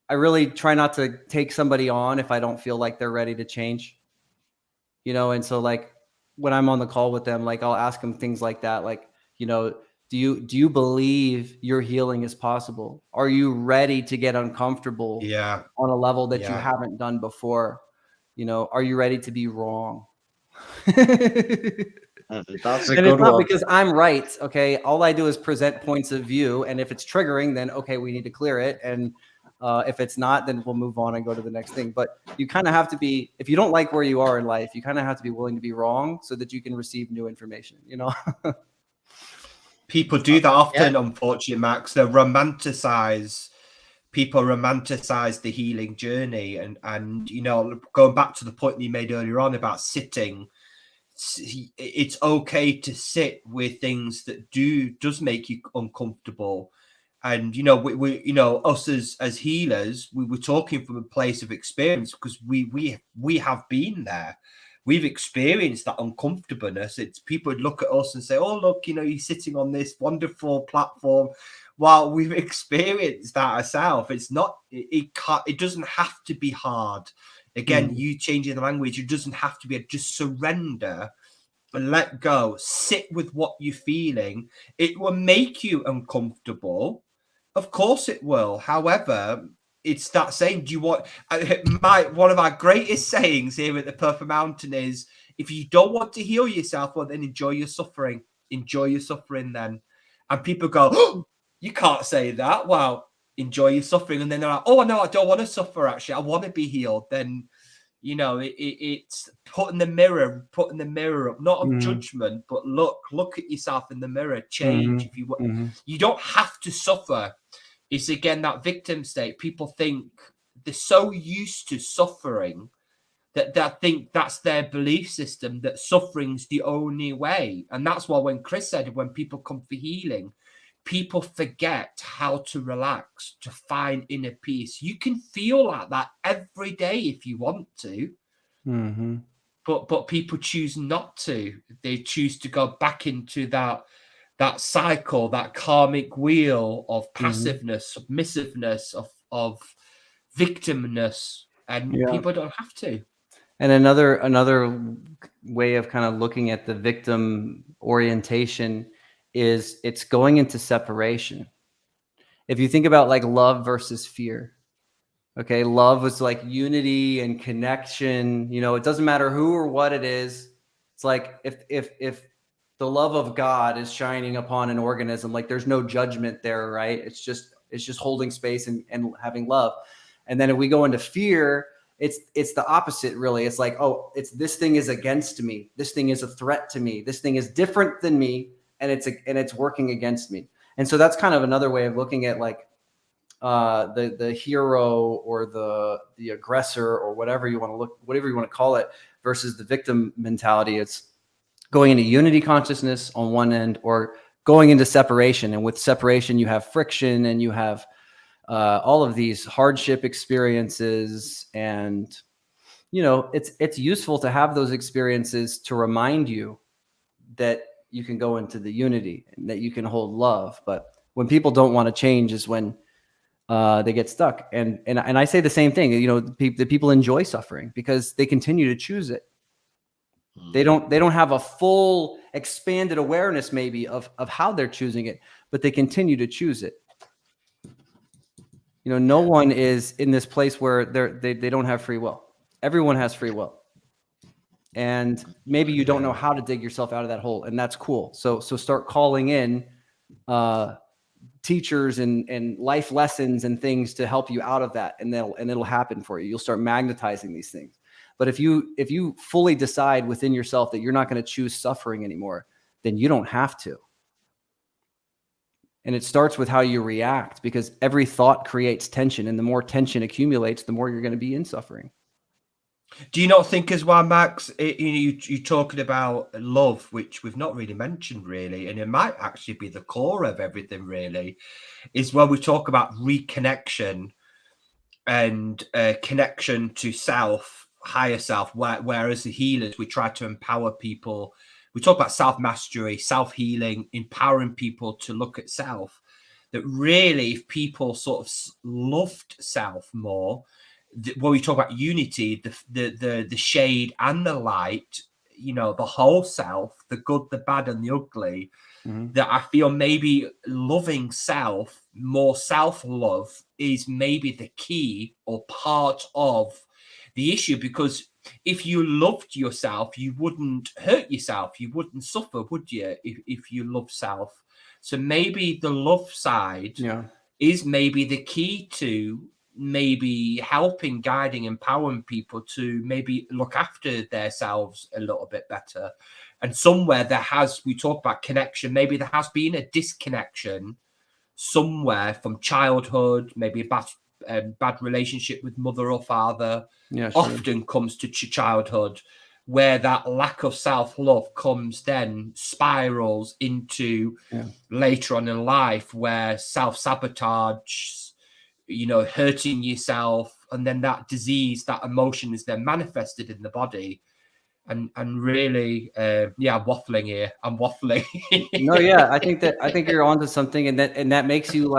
I really try not to take somebody on if I don't feel like they're ready to change. You know, and so like when I'm on the call with them, like I'll ask them things like that, like, you know, do you believe your healing is possible? Are you ready to get uncomfortable on a level that you haven't done before? You know, are you ready to be wrong? That's a and good it's not one. because I'm right. Okay. All I do is present points of view. And if it's triggering, then okay, we need to clear it. And if it's not, then we'll move on and go to the next thing. But you kind of have to be, if you don't like where you are in life, you kind of have to be willing to be wrong so that you can receive new information, you know? People do that often, unfortunately, Max. People romanticize the healing journey. And, you know, going back to the point that you made earlier on about sitting, it's okay to sit with things that does make you uncomfortable. And, you know, we you know, us as healers, we were talking from a place of experience because we have been there. We've experienced that uncomfortableness. It's people would look at us and say, oh, look, you know, you're sitting on this wonderful platform. While we've experienced that ourselves, it's not, it doesn't have to be hard. Again, you changing the language, it doesn't have to be just surrender and let go. Sit with what you're feeling. It will make you uncomfortable. Of course it will. However, it's that saying, do you want one of our greatest sayings here at the Purple Mountain is, if you don't want to heal yourself, well, then enjoy your suffering. Enjoy your suffering then. And people go, oh, you can't say that. Well, enjoy your suffering. And then they're like, oh, no, I don't want to suffer, actually. I want to be healed. Then, you know, it's putting the mirror up, not of judgment, but look at yourself in the mirror, change. If you you don't have to suffer. It's again that victim state. People think they're so used to suffering that they think that's their belief system, that suffering's the only way. And that's why when Chris said, when people come for healing, people forget how to relax, to find inner peace. You can feel like that every day if you want to. But people choose not to. They choose to go back into that cycle, that karmic wheel of passiveness, submissiveness, of victimness, and people don't have to. And another way of kind of looking at the victim orientation is it's going into separation. If you think about like love versus fear, okay, love was like unity and connection. You know, it doesn't matter who or what it is. It's like if the love of God is shining upon an organism, like there's no judgment there, right? It's just holding space and having love. And then if we go into fear, it's the opposite, really. It's like, oh, this thing is against me. This thing is a threat to me. This thing is different than me, and it's working against me. And so that's kind of another way of looking at like the hero or the aggressor or whatever you want to call it versus the victim mentality. It's going into unity consciousness on one end or going into separation. And with separation, you have friction and you have all of these hardship experiences. And, you know, it's useful to have those experiences to remind you that you can go into the unity and that you can hold love. But when people don't want to change is when they get stuck. And I say the same thing, you know, the people enjoy suffering because they continue to choose it. They don't have a full expanded awareness maybe of how they're choosing it, but they continue to choose it. You know, no one is in this place where they don't have free will. Everyone has free will. and maybe you don't know how to dig yourself out of that hole, and that's cool. So start calling in teachers and life lessons and things to help you out of that, and it'll happen for you. You'll start magnetizing these things. But if you fully decide within yourself that you're not going to choose suffering anymore, then you don't have to. And it starts with how you react, because every thought creates tension, and the more tension accumulates, the more you're going to be in suffering. Do you not think as well, Max, you're talking about love, which we've not really mentioned really, and it might actually be the core of everything really, is when we talk about reconnection and connection to self, higher self, whereas the healers, we try to empower people. We talk about self-mastery, self-healing, empowering people to look at self. That really, if people sort of loved self more, when we talk about unity, the shade and the light, the whole self, the good, the bad, and the ugly, that I feel maybe loving self, more self-love, is maybe the key or part of the issue. Because if you loved yourself, you wouldn't hurt yourself, you wouldn't suffer, would you, if you love self? So maybe the love side is maybe the key to maybe helping, guiding, empowering people to maybe look after themselves a little bit better. And somewhere we talk about connection, maybe there has been a disconnection somewhere from childhood, maybe a bad relationship with mother or father, often comes to childhood, where that lack of self-love comes, then spirals into later on in life, where self-sabotage, hurting yourself, and then that disease, that emotion is then manifested in the body. And really, I'm waffling here. I'm waffling. No, yeah, I think you're onto something, and that makes you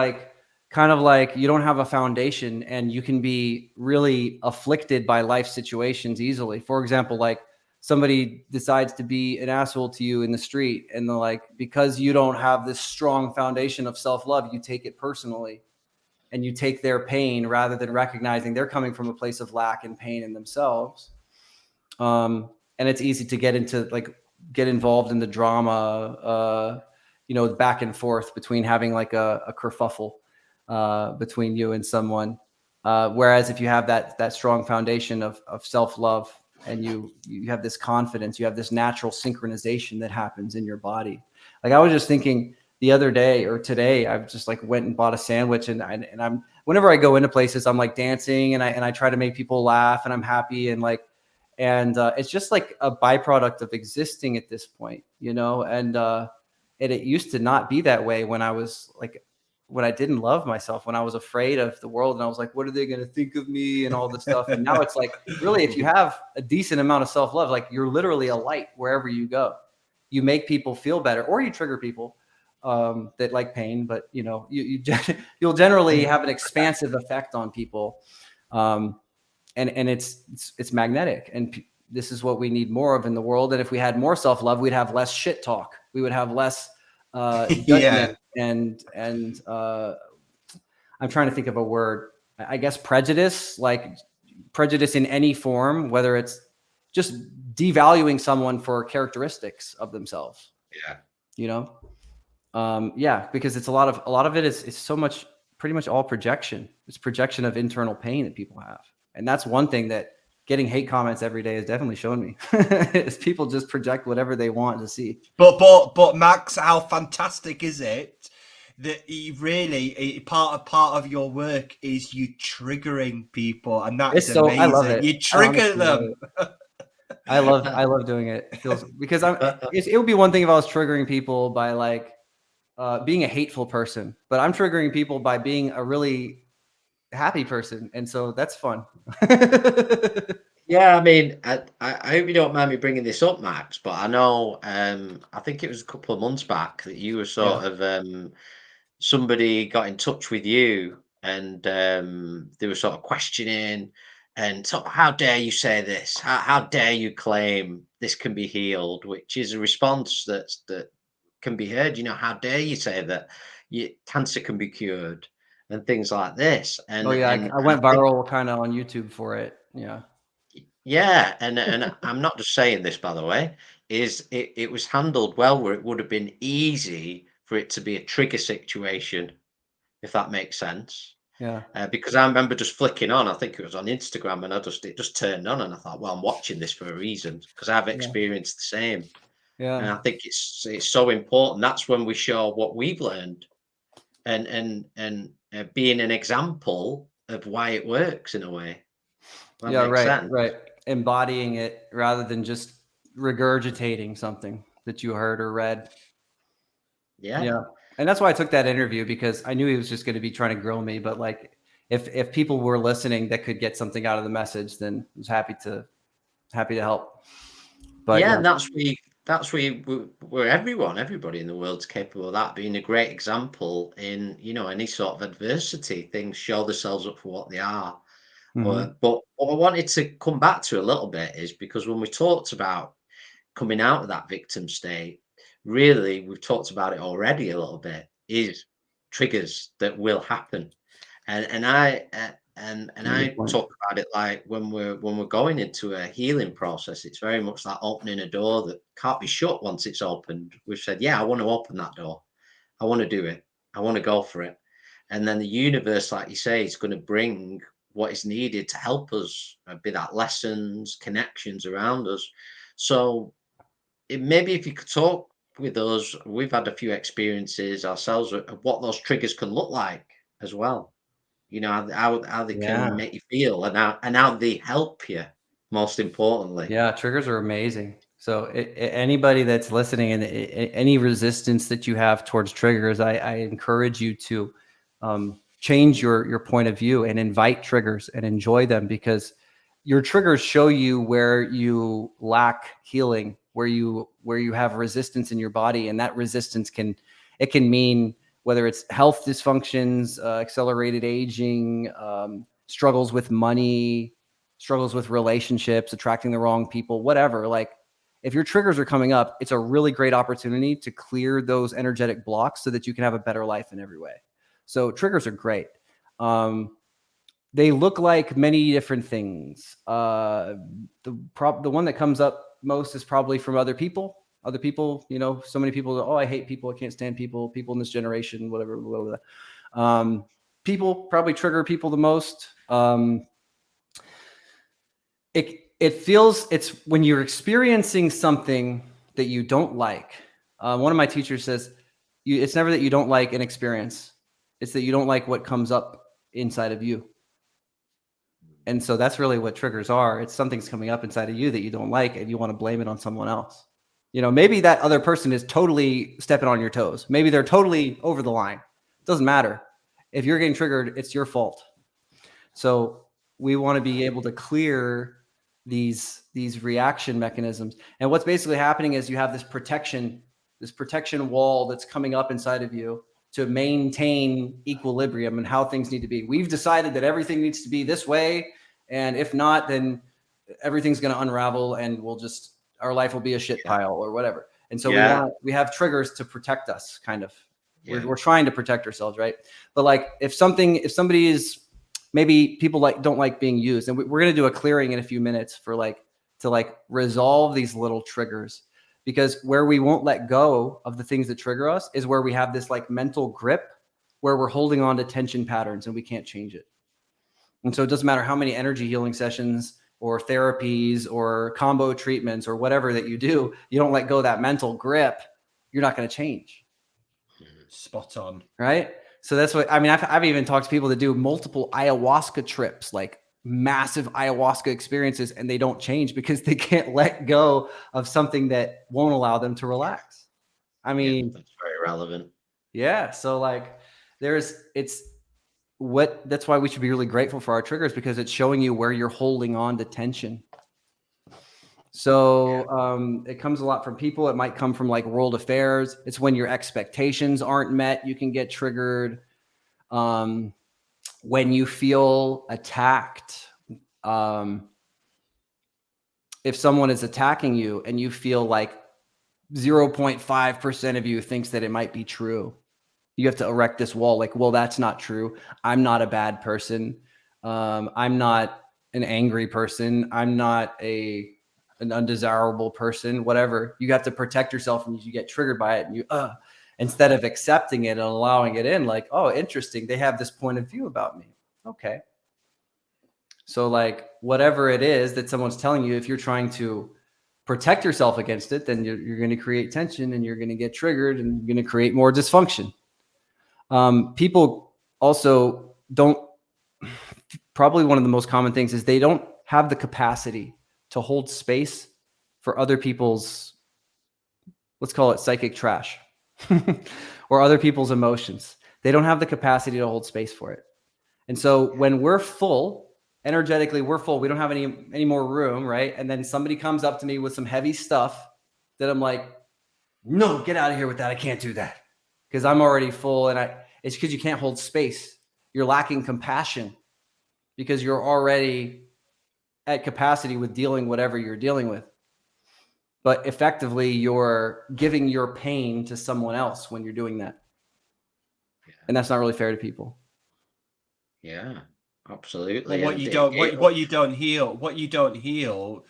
kind of like you don't have a foundation, and you can be really afflicted by life situations easily. For example, like somebody decides to be an asshole to you in the street, and because you don't have this strong foundation of self-love, you take it personally, and you take their pain rather than recognizing they're coming from a place of lack and pain in themselves. And it's easy to get involved in the drama, back and forth between having a kerfuffle between you and someone. Whereas if you have that strong foundation of self-love, and you have this confidence, you have this natural synchronization that happens in your body. Like I was just thinking the other day or today, I've just went and bought a sandwich, and I'm, whenever I go into places, I'm dancing, and I try to make people laugh, and I'm happy, and it's just a byproduct of existing at this point, and it used to not be that way when I was when I didn't love myself, when I was afraid of the world, and I was like, what are they going to think of me and all this stuff. And now it's really, if you have a decent amount of self-love, you're literally a light wherever you go. You make people feel better, or you trigger people that like pain, but you'll generally have an expansive effect on people. And it's magnetic, and this is what we need more of in the world. And if we had more self-love, we'd have less shit talk. We would have less judgment and I'm trying to think of a word. I guess prejudice, prejudice in any form, whether it's just devaluing someone for characteristics of themselves. Because it's a lot of it is so much, pretty much all projection. It's projection of internal pain that people have. And that's one thing that getting hate comments every day has definitely shown me. Is people just project whatever they want to see. But Max, how fantastic is it that you really part of your work is you triggering people, and that's amazing. I love it. You trigger them. I love doing it. It feels, because it would be one thing if I was triggering people by being a hateful person, but I'm triggering people by being a really happy person, and so that's fun. Yeah, I mean, I hope you don't mind me bringing this up, Max, but I know I think it was a couple of months back that you were sort of somebody got in touch with you, and they were sort of questioning, and how dare you say this? How dare you claim this can be healed? Which is a response that can be heard. How dare you say that cancer can be cured? And things like this. And I went viral kind of on YouTube for it. Yeah, and I'm not just saying this, by the way, is it was handled well where it would have been easy for it to be a trigger situation, if that makes sense. Yeah. Because I remember just flicking on, I think it was on Instagram, and it just turned on, and I thought, well, I'm watching this for a reason because I've Yeah. experienced the same. And Yeah. I think it's so important. That's when we show what we've learned, and being an example of why it works in a way. That Yeah, makes right, sense. right. Embodying it rather than just regurgitating something that you heard or read. Yeah. Yeah. And that's why I took that interview, because I knew he was just going to be trying to grill me. But like, if people were listening that could get something out of the message, then I was happy to help. But Yeah, yeah, and where everybody in the world's capable of that, being a great example in, any sort of adversity. Things show themselves up for what they are. But what I wanted to come back to a little bit is because when we talked about coming out of that victim state, really, we've talked about it already a little bit, is triggers that will happen. And I talk about it like when we're going into a healing process, it's very much like opening a door that can't be shut once it's opened. We've said, yeah, I want to open that door. I want to do it. I want to go for it. And then the universe, like you say, is going to bring what is needed to help us, be that lessons, connections around us. So maybe if you could talk with us, we've had a few experiences ourselves of what those triggers can look like as well. How they yeah, can make you feel, and how they help you, most importantly. yeah. Triggers are amazing. So anybody that's listening, and any resistance that you have towards triggers, I encourage you to change your point of view and invite triggers and enjoy them, because your triggers show you where you lack healing, where you have resistance in your body, and that resistance can mean whether it's health dysfunctions, accelerated aging, struggles with money, struggles with relationships, attracting the wrong people, whatever. Like, if your triggers are coming up, it's a really great opportunity to clear those energetic blocks so that you can have a better life in every way. So triggers are great. They look like many different things. The one that comes up most is probably from other people. Other people, so many people go, oh, I hate people. I can't stand people. People in this generation, whatever. Blah, blah, blah. People probably trigger people the most. It feels, it's when you're experiencing something that you don't like. One of my teachers says, it's never that you don't like an experience. It's that you don't like what comes up inside of you. And so that's really what triggers are. It's something's coming up inside of you that you don't like, and you want to blame it on someone else. Maybe that other person is totally stepping on your toes. Maybe they're totally over the line. It doesn't matter. If you're getting triggered, it's your fault. So we want to be able to clear these reaction mechanisms. And what's basically happening is you have this protection wall that's coming up inside of you to maintain equilibrium and how things need to be. We've decided that everything needs to be this way, and if not, then everything's going to unravel, and our life will be a shit pile or whatever. And so we have triggers to protect us, kind of. We're trying to protect ourselves, right? But like, if somebody is, maybe people don't like being used, and we're going to do a clearing in a few minutes to resolve these little triggers. Because where we won't let go of the things that trigger us is where we have this mental grip, where we're holding on to tension patterns and we can't change it. And so it doesn't matter how many energy healing sessions or therapies or combo treatments or whatever that you do, you don't let go of that mental grip, you're not going to change. Spot on. Right? So that's what, I've even talked to people that do multiple ayahuasca trips, like massive ayahuasca experiences, and they don't change because they can't let go of something that won't allow them to relax. That's very relevant. Yeah. So that's why we should be really grateful for our triggers, because it's showing you where you're holding on to tension. So it comes a lot from people. It might come from world affairs. It's when your expectations aren't met, you can get triggered. When you feel attacked, if someone is attacking you and you feel like 0.5% of you thinks that it might be true, you have to erect this wall. Well, that's not true. I'm not a bad person. I'm not an angry person. I'm not an undesirable person, whatever. You have to protect yourself and you get triggered by it. And you, instead of accepting it and allowing it in, like, oh, interesting. They have this point of view about me. Okay. So like whatever it is that someone's telling you, if you're trying to protect yourself against it, then you're going to create tension and you're going to get triggered and you're going to create more dysfunction. People also don't, probably one of the most common things is they don't have the capacity to hold space for other people's, let's call it psychic trash or other people's emotions. They don't have the capacity to hold space for it. And so when we're full, energetically, we're full, we don't have any more room, right? And then somebody comes up to me with some heavy stuff that I'm like, no, get out of here with that. I can't do that because I'm already full. And it's because you can't hold space. You're lacking compassion because you're already at capacity with dealing whatever you're dealing with. But effectively, you're giving your pain to someone else when you're doing that. And that's not really fair to people. Yeah, absolutely. Well, what you don't heal,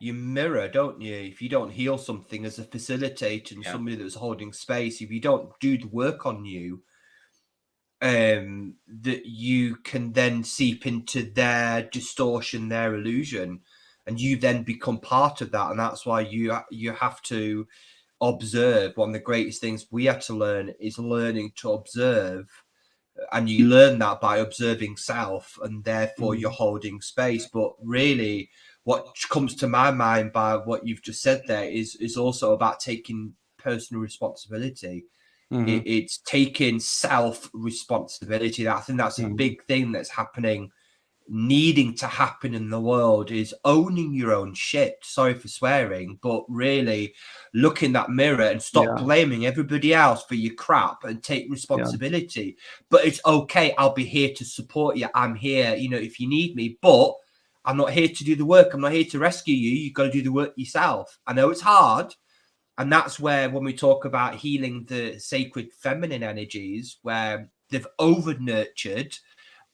you mirror, don't you? If you don't heal something as a facilitator and somebody that's holding space, if you don't do the work on you, that you can then seep into their distortion, their illusion, and you then become part of that. And that's why you have to observe. One of the greatest things we had to learn is learning to observe. And you learn that by observing self, and therefore you're holding space. But really, what comes to my mind by what you've just said there is also about taking personal responsibility. It's taking self-responsibility. I think that's a big thing that's happening, needing to happen in the world, is owning your own shit. Sorry for swearing, but really look in that mirror and stop blaming everybody else for your crap and take responsibility. But it's okay. I'll be here to support you. I'm here, if you need me, but I'm not here to do the work. I'm not here to rescue you. You've got to do the work yourself. I know it's hard. And that's where, when we talk about healing the sacred feminine energies, where they've over-nurtured,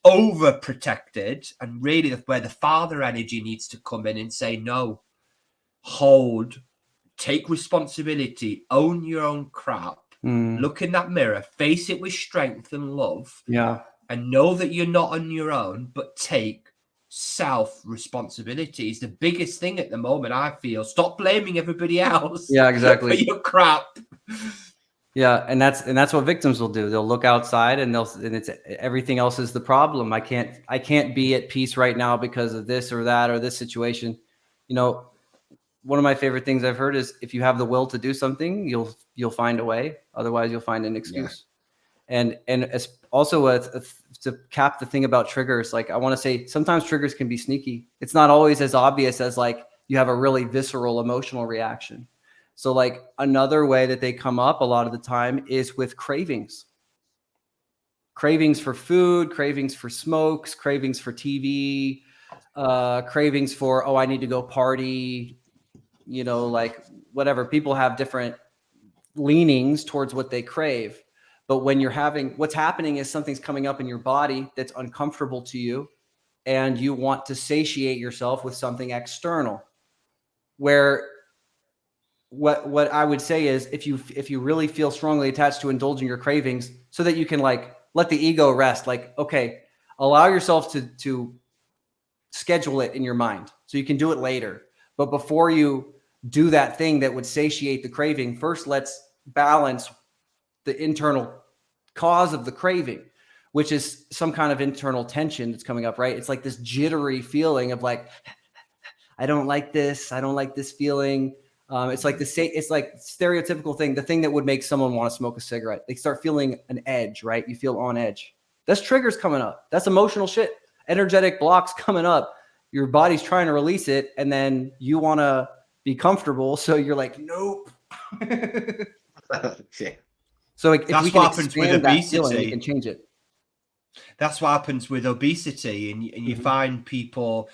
overprotected, and really where the father energy needs to come in and say, no, hold, take responsibility, own your own crap, look in that mirror, face it with strength and love, and know that you're not on your own, but take self-responsibility is the biggest thing at the moment, I feel. Stop blaming everybody else for your crap. Yeah, and that's what victims will do. They'll look outside and it's everything else is the problem. I can't be at peace right now because of this or that or this situation. One of my favorite things I've heard is if you have the will to do something, you'll find a way. Otherwise, you'll find an excuse. And as also to cap the thing about triggers, like I want to say sometimes triggers can be sneaky. It's not always as obvious as like you have a really visceral emotional reaction. So like another way that they come up a lot of the time is with cravings for food, cravings for smokes, cravings for TV, cravings for, I need to go party, like whatever. People have different leanings towards what they crave. But when what's happening is something's coming up in your body that's uncomfortable to you, and you want to satiate yourself with something external. Where what I would say is if you really feel strongly attached to indulging your cravings so that you can like let the ego rest, like, okay, allow yourself to schedule it in your mind so you can do it later. But before you do that thing that would satiate the craving, first let's balance the internal cause of the craving, which is some kind of internal tension that's coming up, right? It's like this jittery feeling of like, I don't like this. I don't like this feeling. It's like it's like stereotypical thing, the thing that would make someone want to smoke a cigarette. They start feeling an edge, right? You feel on edge. That's triggers coming up. That's emotional shit. Energetic blocks coming up. Your body's trying to release it, and then you want to be comfortable, so you're like, nope. So if that's we what happens with obesity. Feeling, we can change it. That's what happens with obesity, and you find people.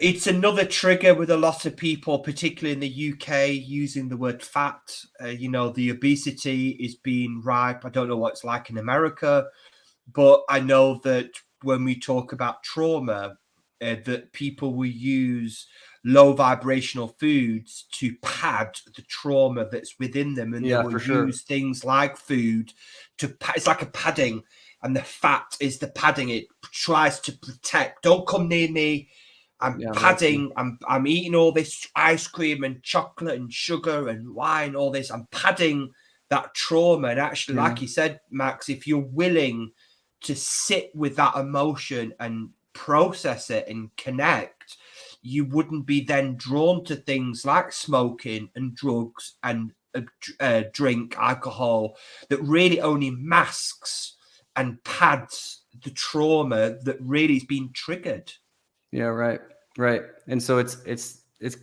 It's another trigger with a lot of people, particularly in the UK, using the word fat. The obesity is being ripe. I don't know what it's like in America, but I know that when we talk about trauma, that people will use low vibrational foods to pad the trauma that's within them, and they will use things like food to it's like a padding, and the fat is the padding. It tries to protect. Don't come near me. I'm padding. I'm eating all this ice cream and chocolate and sugar and wine, all this. I'm padding that trauma. And actually, like you said, Max, if you're willing to sit with that emotion and process it and connect, you wouldn't be then drawn to things like smoking and drugs and drink, alcohol, that really only masks and pads the trauma that really has been triggered. Yeah, right. And so it's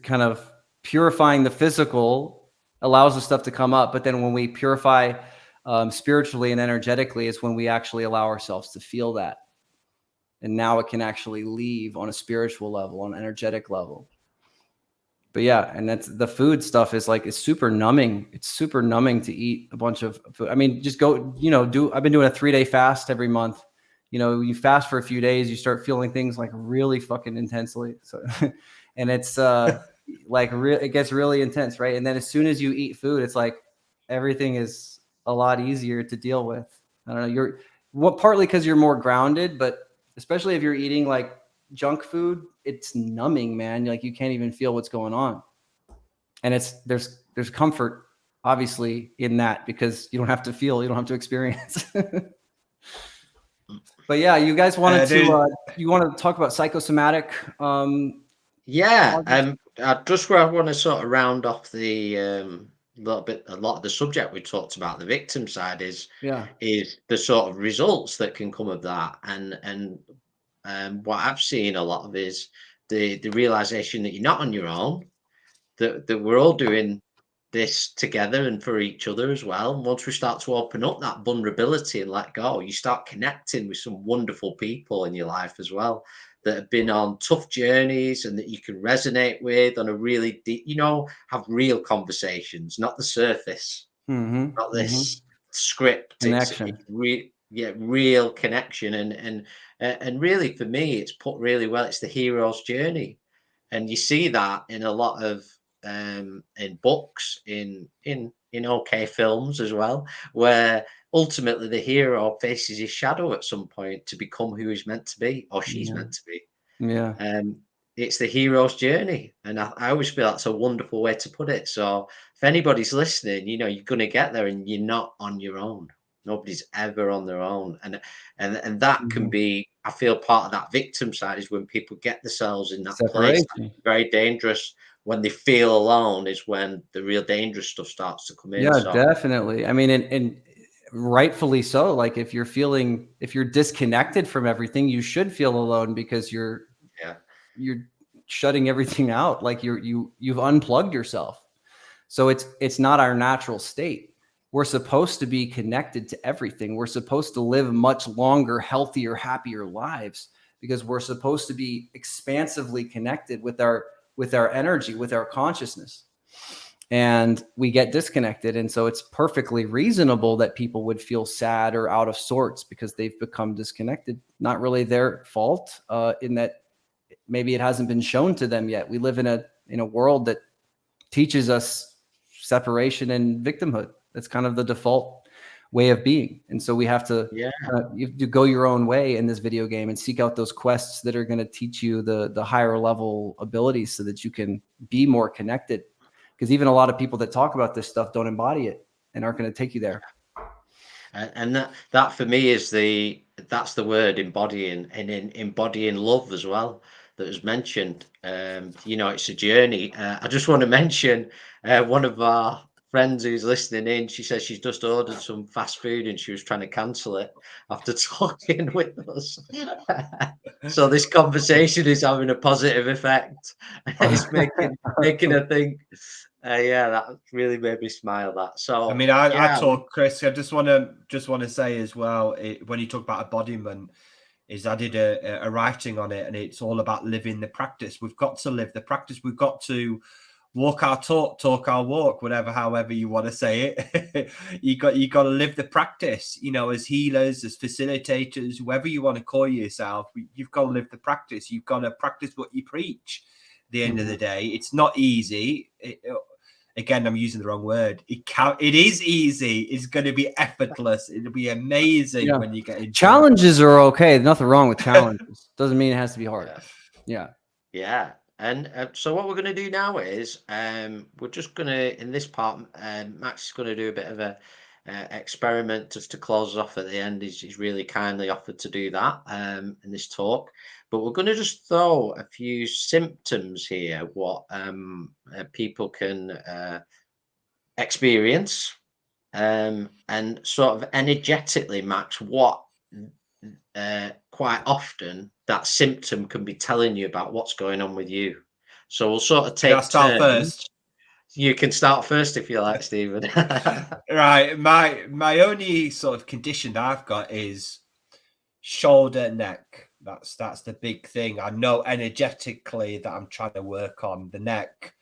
kind of purifying the physical allows the stuff to come up, but then when we purify spiritually and energetically, is when we actually allow ourselves to feel that. And now it can actually leave on a spiritual level, on an energetic level. But yeah, and that's the food stuff is like, it's super numbing. It's super numbing to eat a bunch of food. I mean, just go, I've been doing a 3-day fast every month. You fast for a few days, you start feeling things like really fucking intensely. So, and it's it gets really intense, right? And then as soon as you eat food, it's like everything is a lot easier to deal with. I don't know. Partly because you're more grounded, but especially if you're eating like junk food, it's numbing, man. Like you can't even feel what's going on. And there's comfort obviously in that, because you don't have to feel, you don't have to experience. But yeah, you guys wanted you want to talk about psychosomatic? Just where I want to sort of round off the a lot of the subject we talked about, the victim side is the sort of results that can come of that, and what I've seen a lot of is the realization that you're not on your own, that we're all doing this together and for each other as well. And once we start to open up that vulnerability and let go, you start connecting with some wonderful people in your life as well, that have been on tough journeys and that you can resonate with on a really deep, have real conversations, not the surface, not this script connection. Real connection. And really for me, it's put really well. It's the hero's journey, and you see that in a lot of in books, in okay films as well, where ultimately the hero faces his shadow at some point to become who he's meant to be, or she's meant to be. It's the hero's journey, and I always feel that's a wonderful way to put it. So if anybody's listening, you're going to get there, and you're not on your own. Nobody's ever on their own, and that can be, I feel, part of that victim side is when people get themselves in that place. Very dangerous. When they feel alone is when the real dangerous stuff starts to come in. Yeah, definitely. I mean, and rightfully so. Like if you're disconnected from everything, you should feel alone, because you're shutting everything out. Like you've unplugged yourself. So it's not our natural state. We're supposed to be connected to everything. We're supposed to live much longer, healthier, happier lives, because we're supposed to be expansively connected with our energy, with our consciousness, and we get disconnected. And so it's perfectly reasonable that people would feel sad or out of sorts because they've become disconnected. Not really their fault, in that maybe it hasn't been shown to them yet. We live in a world that teaches us separation and victimhood. That's kind of the default way of being. And so we have to you go your own way in this video game and seek out those quests that are going to teach you the higher level abilities so that you can be more connected. Because even a lot of people that talk about this stuff don't embody it and aren't going to take you there. And that for me is that's the word, embodying, and in embodying love as well, that was mentioned. It's a journey. I just want to mention one of our friends who's listening in. She says she's just ordered some fast food and she was trying to cancel it after talking with us. So this conversation is having a positive effect. It's making her think. That really made me smile. That. So I mean, I talk, Chris. I just want to say as well, when you talk about embodiment, is I did a writing on it, and it's all about living the practice. We've got to live the practice. We've got to walk our talk, talk our walk, however you want to say it. you got to live the practice, as healers, as facilitators, whoever you want to call yourself. You've got to live the practice. You've got to practice what you preach. At the end of the day, it's not easy. Again, I'm using the wrong word. It is easy. It's going to be effortless. It'll be amazing when you get into challenges are okay. There's nothing wrong with challenges. Doesn't mean it has to be hard. Yeah. And so what we're going to do now is we're just going to, in this part, Max is going to do a bit of a experiment just to close us off at the end. He's really kindly offered to do that in this talk. But we're going to just throw a few symptoms here, what people can experience, and sort of energetically, Max, what quite often that symptom can be telling you about what's going on with you. So we'll sort of take start first. You can start first if you like, Stephen. Right. My only sort of condition that I've got is shoulder, neck. That's the big thing. I know energetically that I'm trying to work on the neck.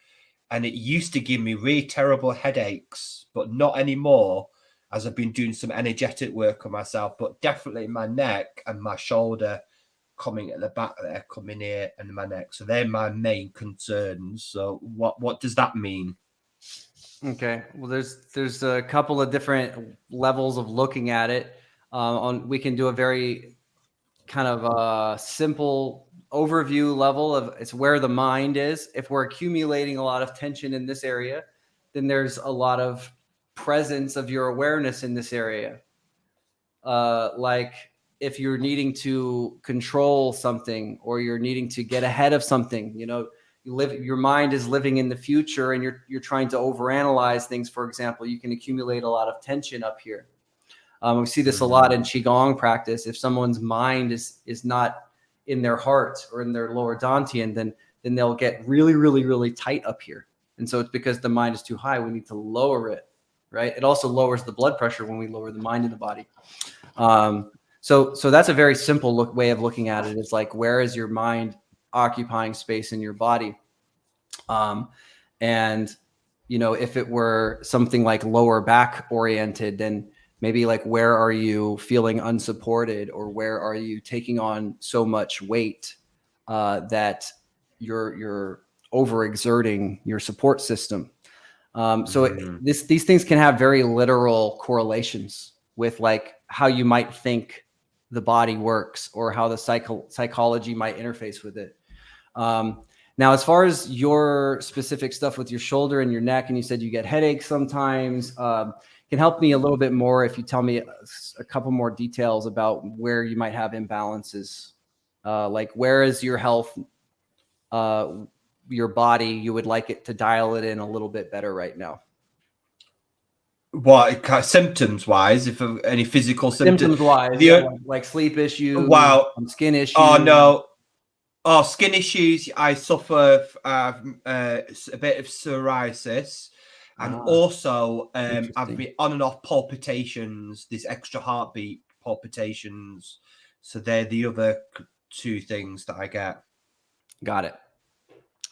And it used to give me really terrible headaches, but not anymore, as I've been doing some energetic work on myself, but definitely my neck and my shoulder coming at the back there, coming here, and my neck. So they're my main concerns. So what does that mean? Okay. Well, there's a couple of different levels of looking at it. We can do a very kind of simple overview level of it's where the mind is. If we're accumulating a lot of tension in this area, then there's a lot of presence of your awareness in this area. Like if you're needing to control something or you're needing to get ahead of something, your mind is living in the future and you're trying to overanalyze things. For example, you can accumulate a lot of tension up here. We see this a lot in Qigong practice. If someone's mind is not in their heart or in their lower dantian, then they'll get really, really, really tight up here. And so it's because the mind is too high. We need to lower it, right? It also lowers the blood pressure when we lower the mind in the body. So that's a very simple way of looking at it. It's like, where is your mind occupying space in your body? And, if it were something like lower back oriented, then maybe like, where are you feeling unsupported, or where are you taking on so much weight that you're overexerting your support system? These things can have very literal correlations with like how you might think the body works or how the psychology might interface with it. Now, as far as your specific stuff with your shoulder and your neck, and you said you get headaches sometimes, can help me a little bit more if you tell me a couple more details about where you might have imbalances. Like, where is your health, your body, you would like it to dial it in a little bit better right now? What symptoms wise? If any physical symptoms wise, like sleep issues, skin issues. Oh no, skin issues. I suffer a bit of psoriasis, and also I've been on and off palpitations. These extra heartbeat palpitations. So they're the other two things that I get. Got it.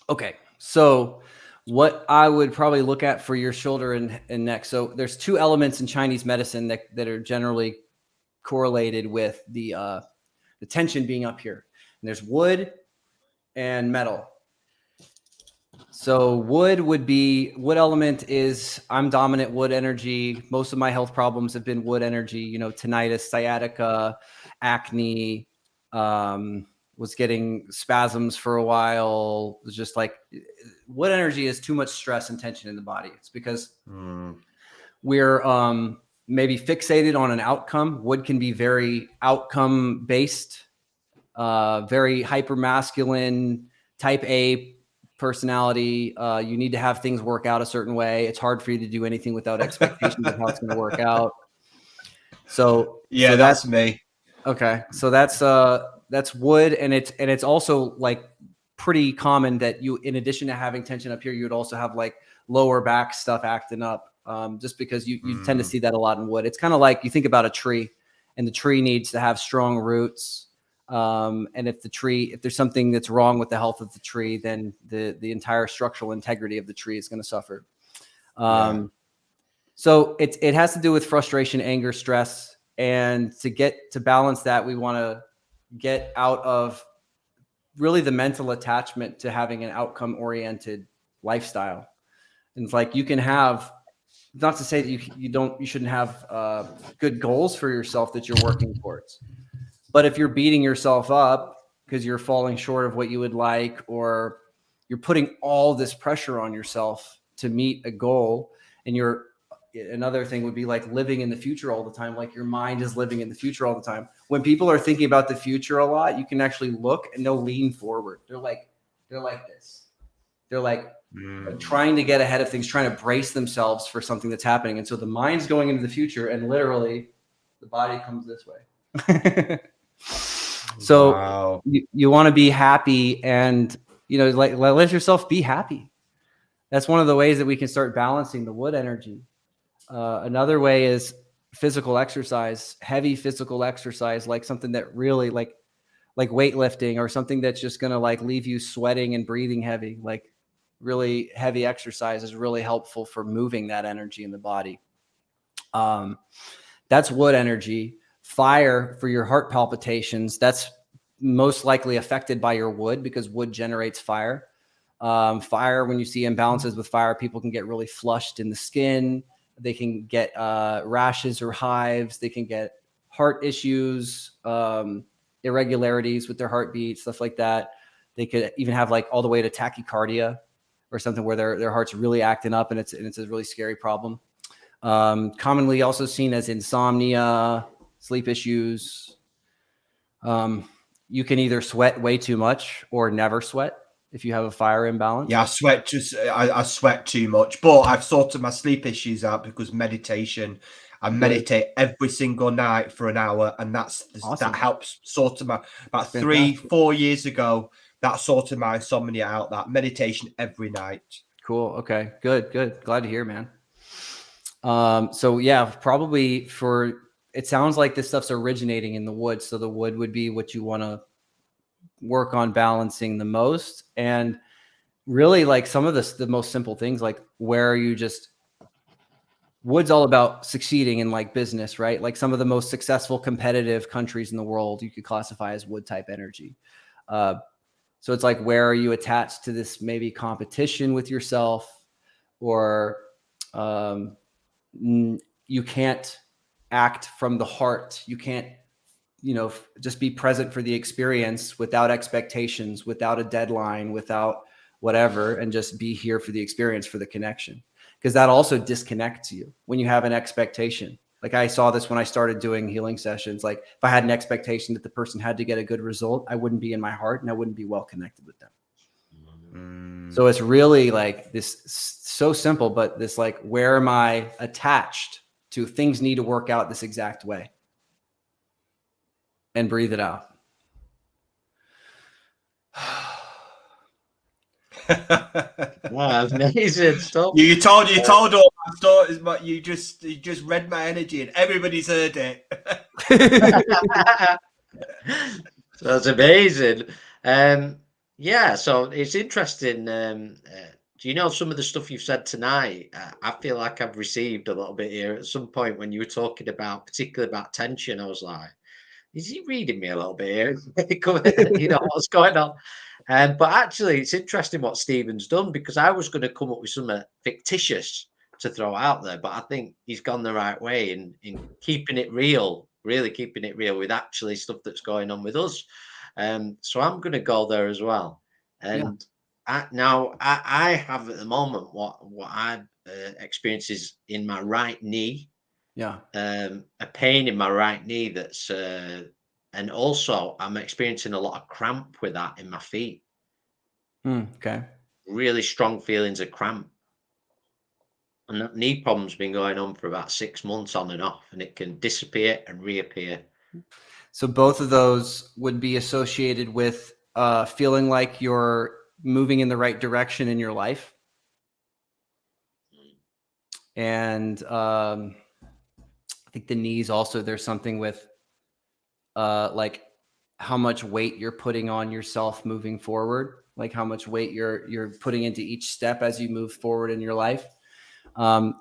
Okay, so what I would probably look at for your shoulder and neck. So there's two elements in Chinese medicine that are generally correlated with the tension being up here. And there's wood and metal. So wood element is, I'm dominant wood energy. Most of my health problems have been wood energy, tinnitus, sciatica, acne, was getting spasms for a while. It was just like wood energy is too much stress and tension in the body. It's because we're maybe fixated on an outcome. Wood can be very outcome based, very hyper masculine, type A personality. You need to have things work out a certain way. It's hard for you to do anything without expectations of how it's going to work out. So that's me. Okay. So that's wood, and it's also like pretty common that you, in addition to having tension up here, you would also have like lower back stuff acting up, just because you tend to see that a lot in wood. It's kind of like you think about a tree, and the tree needs to have strong roots, And if there's something that's wrong with the health of the tree, then the entire structural integrity of the tree is going to suffer. So it has to do with frustration, anger, stress. And to balance that, we want to get out of really the mental attachment to having an outcome oriented lifestyle. And it's like, you can have, not to say that you shouldn't have good goals for yourself that you're working towards. But if you're beating yourself up because you're falling short of what you would like, or you're putting all this pressure on yourself to meet a goal, and another thing would be like living in the future all the time. Like your mind is living in the future all the time. When people are thinking about the future a lot, you can actually look and they'll lean forward. They're like this. They're like trying to get ahead of things, trying to brace themselves for something that's happening. And so the mind's going into the future, and literally the body comes this way. So you want to be happy, and like let yourself be happy. That's one of the ways that we can start balancing the wood energy. Another way is physical exercise, heavy physical exercise, like something that really like weightlifting, or something that's just going to like leave you sweating and breathing heavy. Like really heavy exercise is really helpful for moving that energy in the body. That's wood energy. Fire, for your heart palpitations, that's most likely affected by your wood, because wood generates fire. Fire, when you see imbalances with fire, people can get really flushed in the skin. They can get rashes or hives. They can get heart issues, irregularities with their heartbeat, stuff like that. They could even have like all the way to tachycardia, or something where their heart's really acting up, and it's a really scary problem. Commonly also seen as insomnia, sleep issues. You can either sweat way too much or never sweat if you have a fire imbalance. Yeah, I sweat too much, but I've sorted my sleep issues out because meditation. I meditate every single night for an hour, and that helps sort of my, about 3-4 years ago, that sorted my insomnia out. That meditation every night. Cool. Okay. Good. Glad to hear, man. So yeah, probably it sounds like this stuff's originating in the wood. So the wood would be what you want to work on balancing the most. And really, like some of the most simple things, like where you just, wood's all about succeeding in like business, right? Like some of the most successful competitive countries in the world, you could classify as wood type energy. So it's like, where are you attached to this maybe competition with yourself, or you can't act from the heart. You can't, just be present for the experience without expectations, without a deadline, without whatever, and just be here for the experience, for the connection. Because that also disconnects you when you have an expectation. Like I saw this when I started doing healing sessions. Like if I had an expectation that the person had to get a good result, I wouldn't be in my heart and I wouldn't be well connected with them. So it's really like this, so simple, but this like, where am I attached to? Things need to work out this exact way. And breathe it out. Wow, amazing stuff. You told all my stories, but you just read my energy, and everybody's heard it. That's amazing. Yeah, so it's interesting. Do you know some of the stuff you've said tonight? I feel like I've received a little bit here. At some point when you were talking about, particularly about tension, I was like, is he reading me a little bit here? What's going on? But actually, it's interesting what Stephen's done, because I was going to come up with something fictitious to throw out there, but I think he's gone the right way in keeping it real, really keeping it real with actually stuff that's going on with us. So I'm going to go there as well. And I have at the moment what I experience is in my right knee. Yeah. A pain in my right knee that's and also I'm experiencing a lot of cramp with that in my feet. Okay. Really strong feelings of cramp. And that knee problem's been going on for about 6 months on and off, and it can disappear and reappear. So both of those would be associated with feeling like you're moving in the right direction in your life. And I think the knees also, there's something with like how much weight you're putting on yourself moving forward, like how much weight you're putting into each step as you move forward in your life.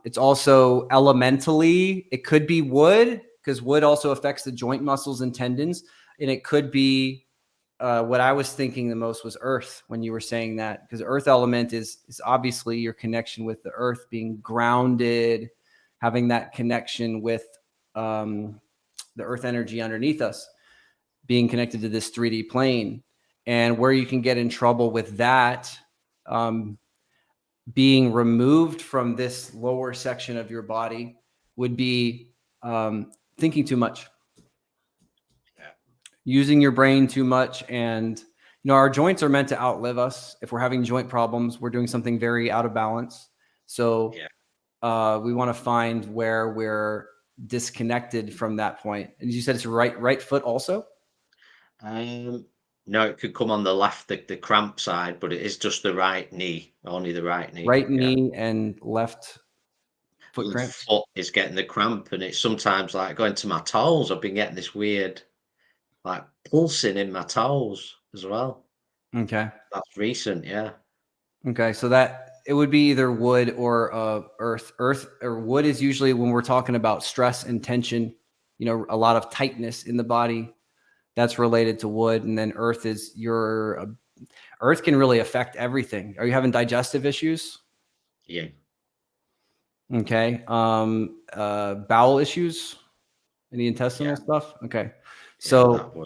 It's also elementally, it could be wood, because wood also affects the joint muscles and tendons. And it could be what I was thinking the most was earth when you were saying that, because earth element is obviously your connection with the earth, being grounded, having that connection with the earth energy underneath us, being connected to this 3D plane. And where you can get in trouble with that, being removed from this lower section of your body, would be thinking too much, using your brain too much. And our joints are meant to outlive us. If we're having joint problems, we're doing something very out of balance. So we want to find where we're disconnected from that point. And you said it's right foot also? No, it could come on the left, the cramp side, but it is just the right knee, only the right knee. Right knee and left foot cramp. Foot is getting the cramp, and it's sometimes like going to my toes. I've been getting this weird, like pulsing in my toes as well. Okay. That's recent, yeah. Okay, so that it would be either wood or earth. Earth or wood is usually when we're talking about stress and tension, a lot of tightness in the body. That's related to wood. And then earth is earth can really affect everything. Are you having digestive issues? Yeah. Okay. Bowel issues? Any intestinal stuff? Okay. So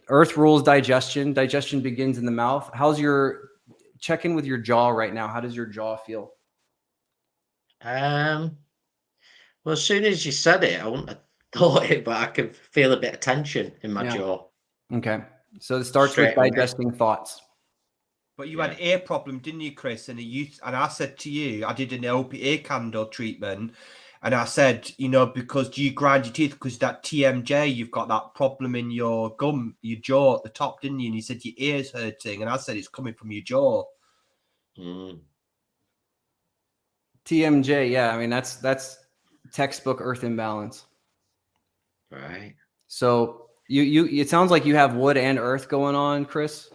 earth rules digestion. Digestion begins in the mouth. Check in with your jaw right now. How does your jaw feel? Well, as soon as you said it, I wouldn't have thought it, but I can feel a bit of tension in my jaw. Okay. So it starts with digesting thoughts. But you had ear problem, didn't you, Chris? And I said to you, I did an ear candle treatment, and I said, because do you grind your teeth because that TMJ, you've got that problem in your gum, your jaw at the top, didn't you? And you said your ear's hurting, and I said it's coming from your jaw. TMJ, yeah. I mean, that's textbook earth imbalance. Right. So it sounds like you have wood and earth going on, Chris.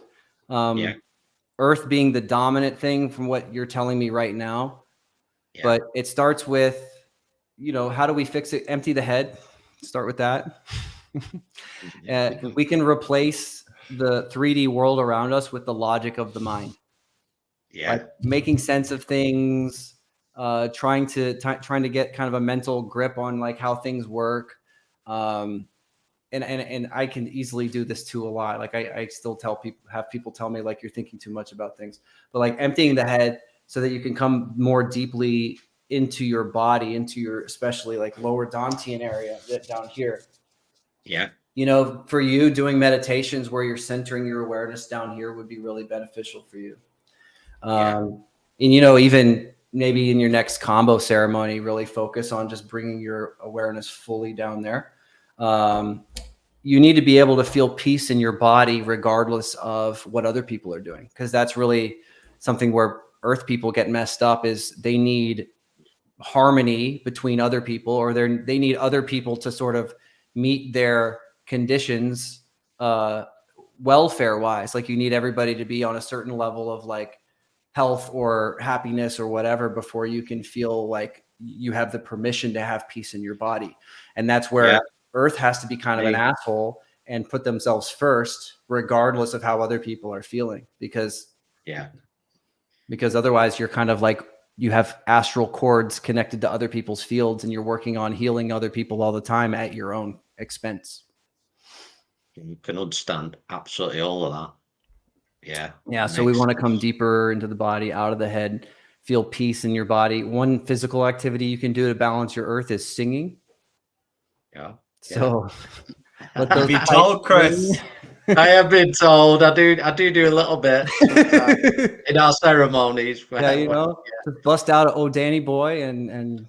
Earth being the dominant thing from what you're telling me right now. Yeah. But it starts with, how do we fix it? Empty the head. Start with that. We can replace the 3D world around us with the logic of the mind. Yeah. Like making sense of things, trying to get kind of a mental grip on like how things work. And I can easily do this too a lot. Like I still have people tell me like you're thinking too much about things, but like emptying the head so that you can come more deeply into your body, into your, especially like lower Dantian area down here. Yeah. For you, doing meditations where you're centering your awareness down here would be really beneficial for you. And, even maybe in your next combo ceremony, really focus on just bringing your awareness fully down there. You need to be able to feel peace in your body regardless of what other people are doing, because that's really something where earth people get messed up, is they need harmony between other people, or they need other people to sort of meet their conditions welfare wise. Like you need everybody to be on a certain level of like health or happiness or whatever before you can feel like you have the permission to have peace in your body. And that's where earth has to be kind of an asshole and put themselves first, regardless of how other people are feeling, because otherwise you're kind of like, you have astral cords connected to other people's fields and you're working on healing other people all the time at your own expense. You can understand absolutely all of that. Yeah. So we want to come deeper into the body, out of the head, feel peace in your body. One physical activity you can do to balance your earth is singing. Yeah. So you've been told, Chris. I have been told. I do a little bit in our ceremonies. Just bust out "Oh Danny Boy" and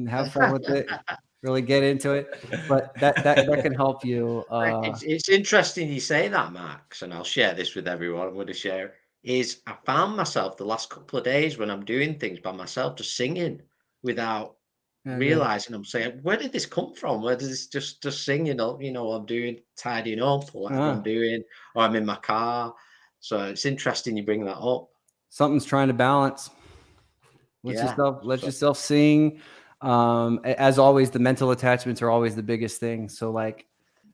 have fun with it. Really get into it, but that can help you. It's interesting you say that, Max, and I'll share this with everyone. I'm going to share. Is I found myself the last couple of days when I'm doing things by myself, just singing without realizing, I'm saying, where did this come from? Where does this just singing up? I'm doing tidying up or whatever I'm doing, or I'm in my car. So it's interesting you bring that up. Something's trying to balance. Let yourself sing. As always, the mental attachments are always the biggest thing. So like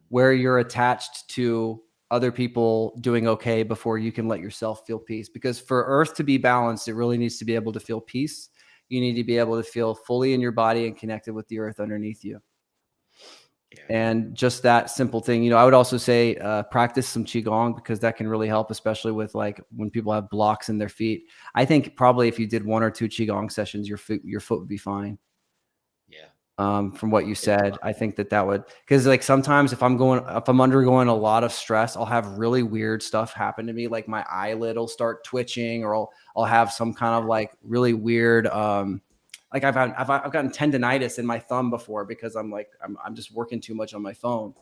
where you're attached to other people doing okay before you can let yourself feel peace. Because for Earth to be balanced, it really needs to be able to feel peace. You need to be able to feel fully in your body and connected with the earth underneath you. And just that simple thing, I would also say practice some Qigong, because that can really help, especially with like when people have blocks in their feet. I think probably if you did 1 or 2 Qigong sessions, your foot would be fine. Yeah. From what you said, I think that would, because like sometimes if I'm undergoing a lot of stress, I'll have really weird stuff happen to me. Like my eyelid will start twitching, or I'll have some kind of like really weird, like I've gotten tendonitis in my thumb before because I'm just working too much on my phone.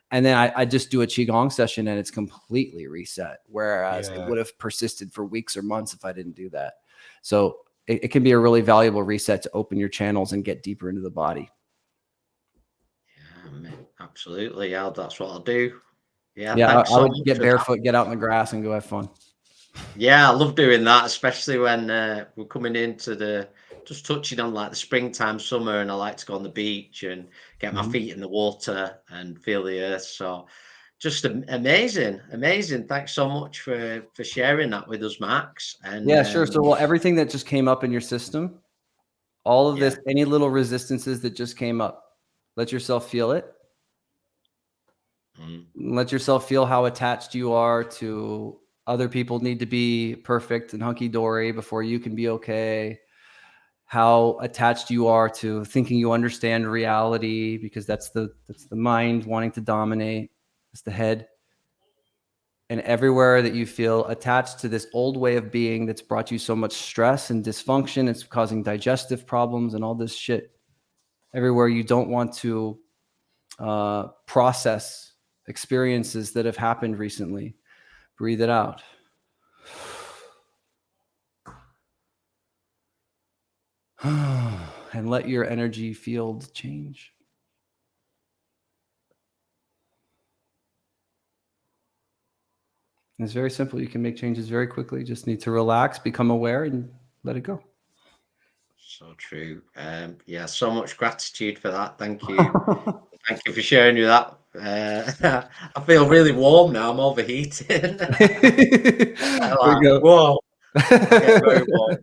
And then I just do a Qigong session and it's completely reset. Whereas it would have persisted for weeks or months if I didn't do that. So it can be a really valuable reset to open your channels and get deeper into the body. Yeah, man, absolutely. Yeah, that's what I'll do. Yeah, I would get barefoot, get out in the grass and go have fun. Yeah, I love doing that, especially when we're coming into just touching on like the springtime, summer, and I like to go on the beach and get my feet in the water and feel the earth. So just amazing. Thanks so much for sharing that with us, Max. And yeah, sure. So everything that just came up in your system, all of this, any little resistances that just came up, let yourself feel it. Let yourself feel how attached you are to other people need to be perfect and hunky-dory before you can be okay. How attached you are to thinking you understand reality, because that's the mind wanting to dominate. It's the head. And everywhere that you feel attached to this old way of being that's brought you so much stress and dysfunction, it's causing digestive problems and all this shit. Everywhere you don't want to process experiences that have happened recently, breathe it out. And let your energy field change. It's very simple. You can make changes very quickly. You just need to relax, become aware, and let it go. So true. Yeah, so much gratitude for that. Thank you. Thank you for sharing with that. I feel really warm now. I'm overheating. Whoa. Very warm.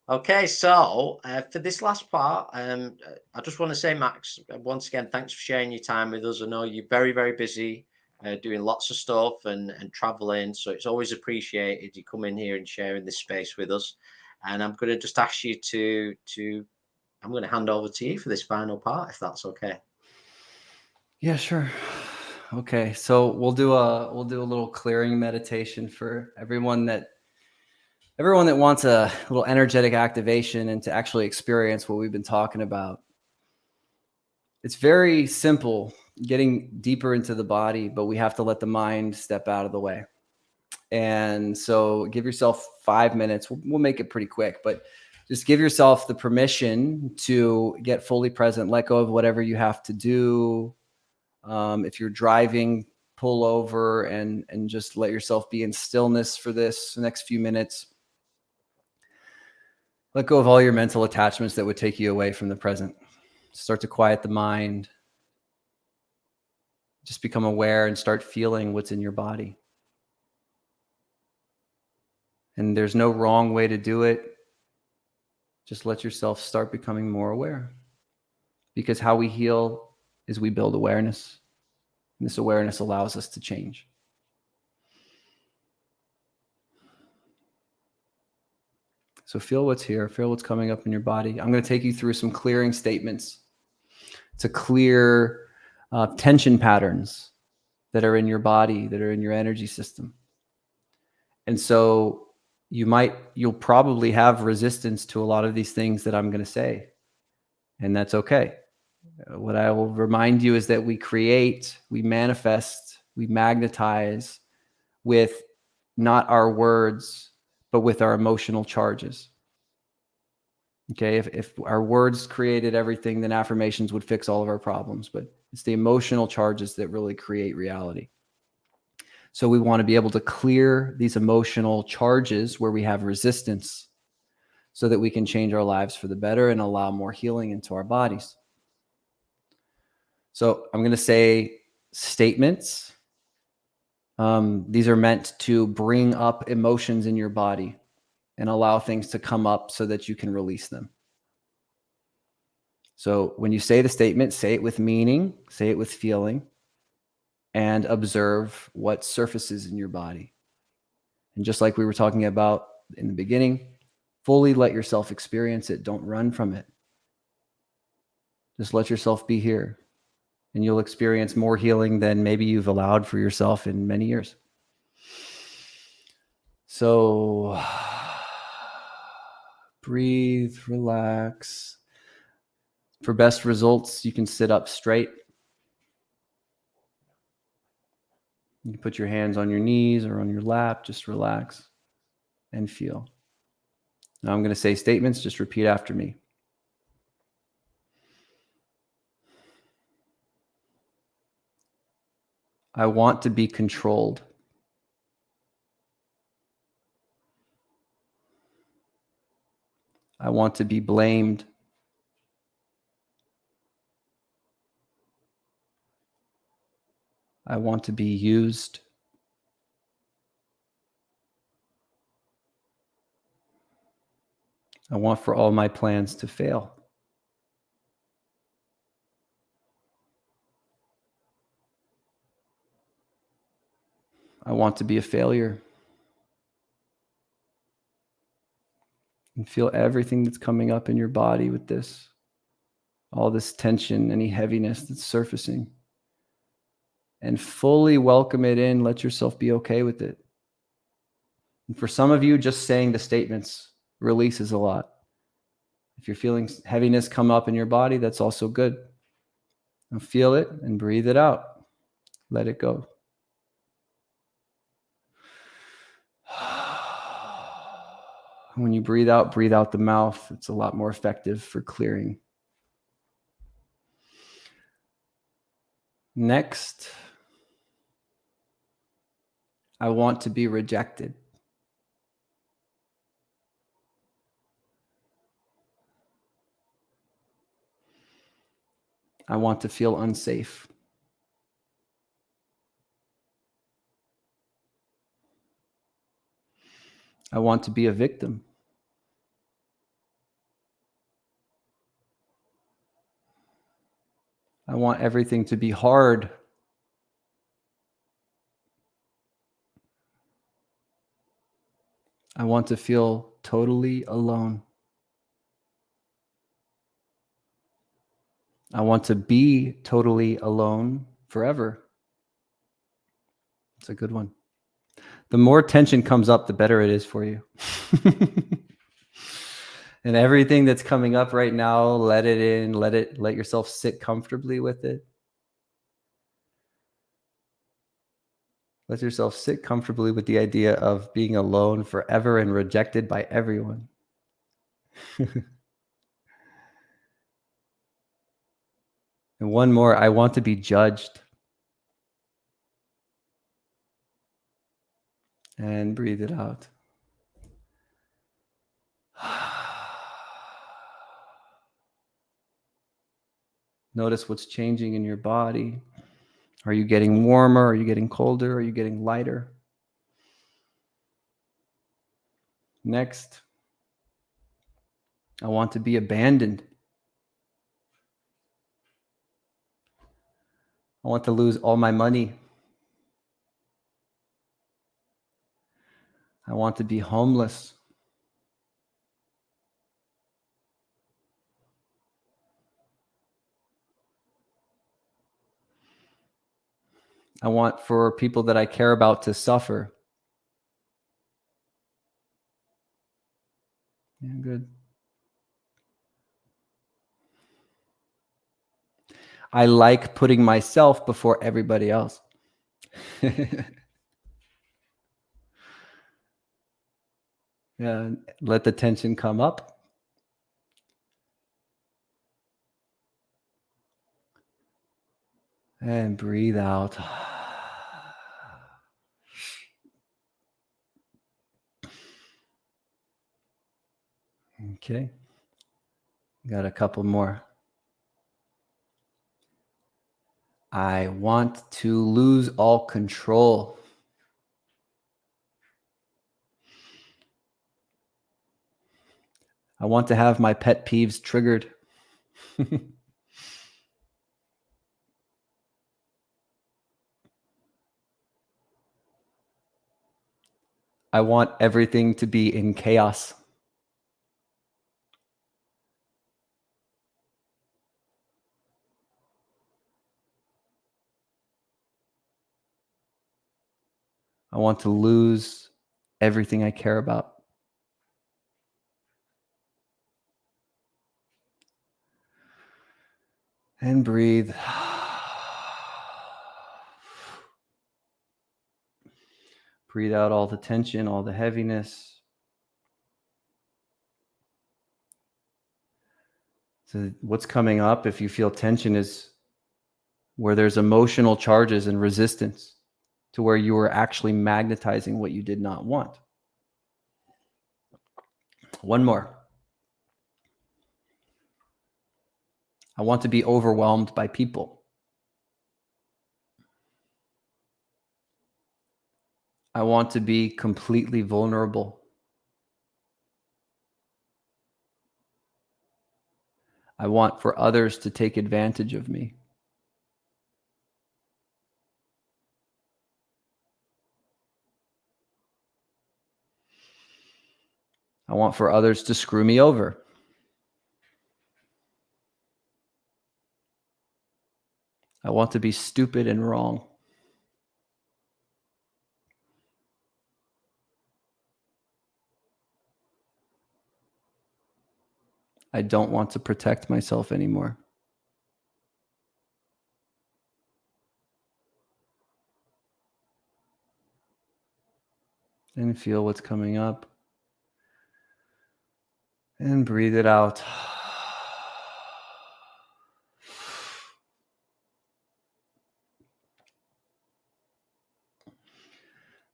Okay, so for this last part, I just want to say, Max, once again, thanks for sharing your time with us. I know you're very, very busy doing lots of stuff and traveling, so it's always appreciated you coming here and sharing this space with us. And I'm going to just ask you I'm going to hand over to you for this final part, if that's okay. Yeah, sure. Okay, so we'll do a little clearing meditation for everyone that wants a little energetic activation and to actually experience what we've been talking about. It's very simple, getting deeper into the body, but we have to let the mind step out of the way. And so give yourself 5 minutes. We'll make it pretty quick, but just give yourself the permission to get fully present, let go of whatever you have to do. If you're driving, pull over and just let yourself be in stillness for this next few minutes. Let go of all your mental attachments that would take you away from the present. Start to quiet the mind. Just become aware and start feeling what's in your body. And there's no wrong way to do it. Just let yourself start becoming more aware. Because how we heal is we build awareness. And this awareness allows us to change. So feel what's here. Feel what's coming up in your body. I'm going to take you through some clearing statements to clear tension patterns that are in your body, that are in your energy system. And so you'll probably have resistance to a lot of these things that I'm going to say. And that's okay. What I will remind you is that we create, we manifest, we magnetize with not our words, but with our emotional charges. Okay, if our words created everything, then affirmations would fix all of our problems, but it's the emotional charges that really create reality. So we want to be able to clear these emotional charges where we have resistance so that we can change our lives for the better and allow more healing into our bodies. So I'm going to say statements. These are meant to bring up emotions in your body and allow things to come up so that you can release them. So when you say the statement, say it with meaning, say it with feeling, and observe what surfaces in your body. And just like we were talking about in the beginning, fully let yourself experience it. Don't run from it. Just let yourself be here, and you'll experience more healing than maybe you've allowed for yourself in many years. So breathe, relax. For best results, you can sit up straight. You can put your hands on your knees or on your lap. Just relax and feel. Now I'm going to say statements. Just repeat after me. I want to be controlled. I want to be blamed. I want to be used. I want for all my plans to fail. I want to be a failure. And feel everything that's coming up in your body with this, all this tension, any heaviness that's surfacing. And fully welcome it in. Let yourself be okay with it. And for some of you, just saying the statements releases a lot. If you're feeling heaviness come up in your body, that's also good. And feel it and breathe it out. Let it go. When you breathe out the mouth. It's a lot more effective for clearing. Next, I want to be rejected. I want to feel unsafe. I want to be a victim. I want everything to be hard. I want to feel totally alone. I want to be totally alone forever. It's a good one. The more tension comes up, the better it is for you. And everything that's coming up right now, let it in, let yourself sit comfortably with it. Let yourself sit comfortably with the idea of being alone forever and rejected by everyone. And one more, I want to be judged. And breathe it out. Notice what's changing in your body. Are you getting warmer? Are you getting colder? Are you getting lighter? Next, I want to be abandoned. I want to lose all my money. I want to be homeless. I want for people that I care about to suffer. Yeah, good. I like putting myself before everybody else. Yeah, let the tension come up And breathe out. Okay. Got a couple more. I want to lose all control. I want to have my pet peeves triggered. I want everything to be in chaos. I want to lose everything I care about. And breathe. Breathe out all the tension, all the heaviness. So what's coming up, if you feel tension, is where there's emotional charges and resistance to where you are actually magnetizing what you did not want. One more. I want to be overwhelmed by people. I want to be completely vulnerable. I want for others to take advantage of me. I want for others to screw me over. I want to be stupid and wrong. I don't want to protect myself anymore. And feel what's coming up. And breathe it out.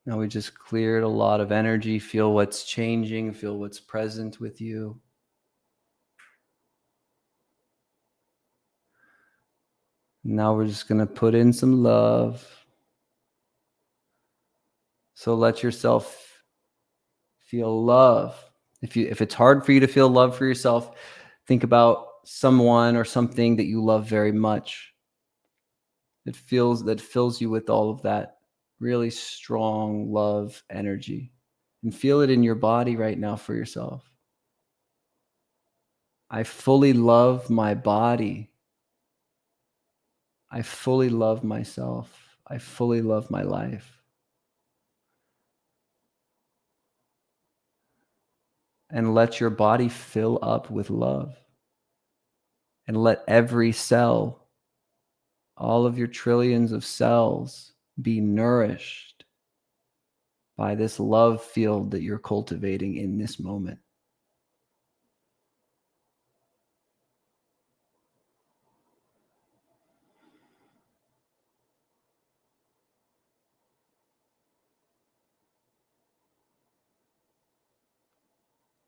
Now we just cleared a lot of energy. Feel what's changing. Feel what's present with you. Now we're just going to put in some love. So let yourself feel love. If it's hard for you to feel love for yourself, think about someone or something that you love very much. That fills you with all of that really strong love energy. And feel it in your body right now for yourself. I fully love my body. I fully love myself. I fully love my life. And let your body fill up with love. And let every cell, all of your trillions of cells, be nourished by this love field that you're cultivating in this moment.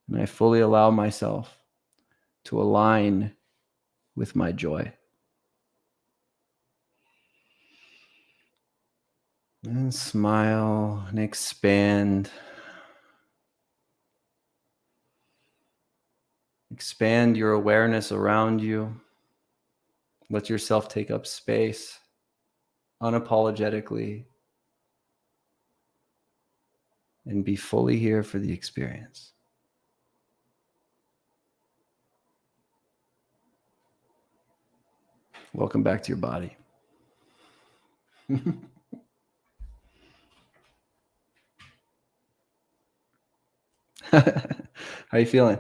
And I fully allow myself to align with my joy. And smile and expand. Expand your awareness around you. Let yourself take up space unapologetically and be fully here for the experience. Welcome back to your body. How are you feeling?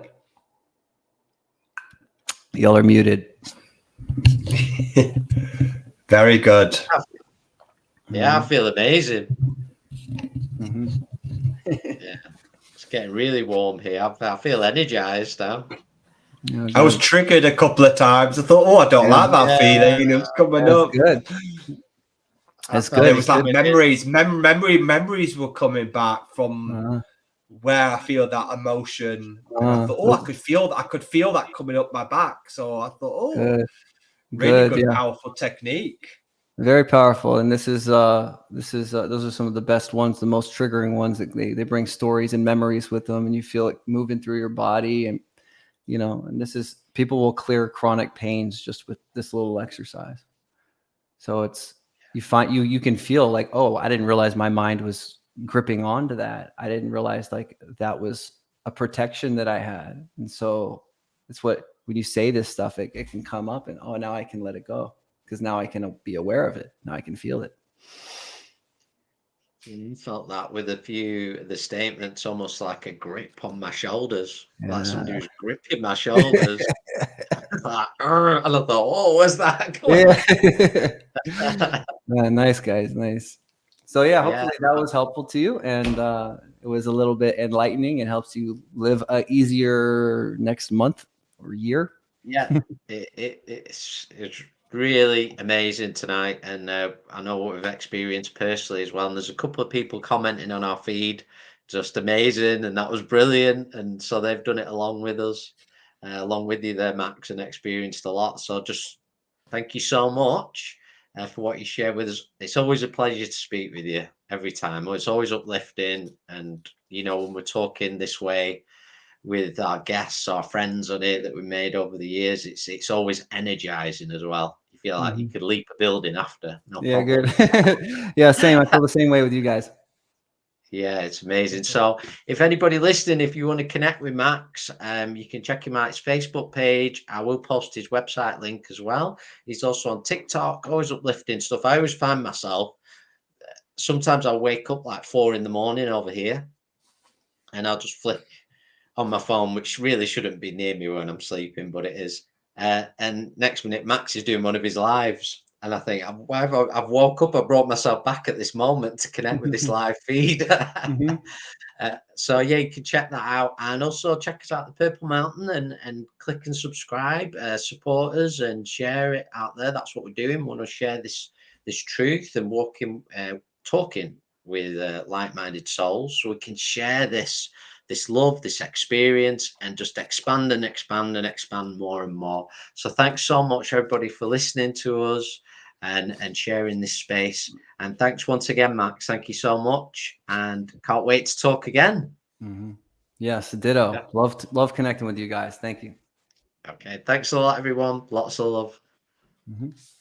Y'all are muted. Very good. Yeah, I feel amazing. Mm-hmm. Yeah, it's getting really warm here. I feel energized now. I was triggered a couple of times. I thought, I don't like that feeling. It's coming up. Good. That's good. It was like memories were coming back from where I feel that emotion. And I thought, I could feel that coming up my back. So I thought, really good, powerful technique. Very powerful. And those are some of the best ones, the most triggering ones that they bring stories and memories with them, and you feel it moving through your body. And, and people will clear chronic pains just with this little exercise. So you can feel like, oh, I didn't realize my mind was gripping onto that. I didn't realize like that was a protection that I had. And so it's when you say this stuff, it can come up and, oh, now I can let it go because now I can be aware of it. Now I can feel it. You felt that with a few of the statements, almost like a grip on my shoulders, like somebody was gripping my shoulders. And I thought, oh, where's that going? Yeah. Nice, guys. Nice. So hopefully that was helpful to you, and it was a little bit enlightening and helps you live a easier next month or year. Yeah, it's really amazing tonight, and I know what we've experienced personally as well. And there's a couple of people commenting on our feed, just amazing, and that was brilliant. And so they've done it along with us, along with you there, Max, and experienced a lot. So just thank you so much for what you share with us. It's always a pleasure to speak with you every time. It's always uplifting, and when we're talking this way with our guests, our friends on it that we made over the years, it's always energizing as well. You feel like you could leap a building after. No problem. Good. Yeah, same. I feel the same way with you guys. Yeah, it's amazing. So if anybody listening, if you want to connect with Max, you can check him out his Facebook page. I will post his website link as well. He's also on TikTok, always uplifting stuff. I always find myself, sometimes I'll wake up like 4 a.m. over here and I'll just flick on my phone, which really shouldn't be near me when I'm sleeping, but it is. And next minute, Max is doing one of his lives. And I think, I've woke up, I brought myself back at this moment to connect with this live feed. So you can check that out, and also check us out, the Purple Mountain, and click and subscribe, support us and share it out there. That's what we're doing. We want to share this truth and talking with like-minded souls, so we can share this love, this experience, and just expand and expand and expand more and more. So thanks so much, everybody, for listening to us and sharing this space. And thanks once again, Max. Thank you so much, and can't wait to talk again. Yes, ditto. Yeah. Love connecting with you guys. Thank you. Okay, thanks a lot, everyone. Lots of love.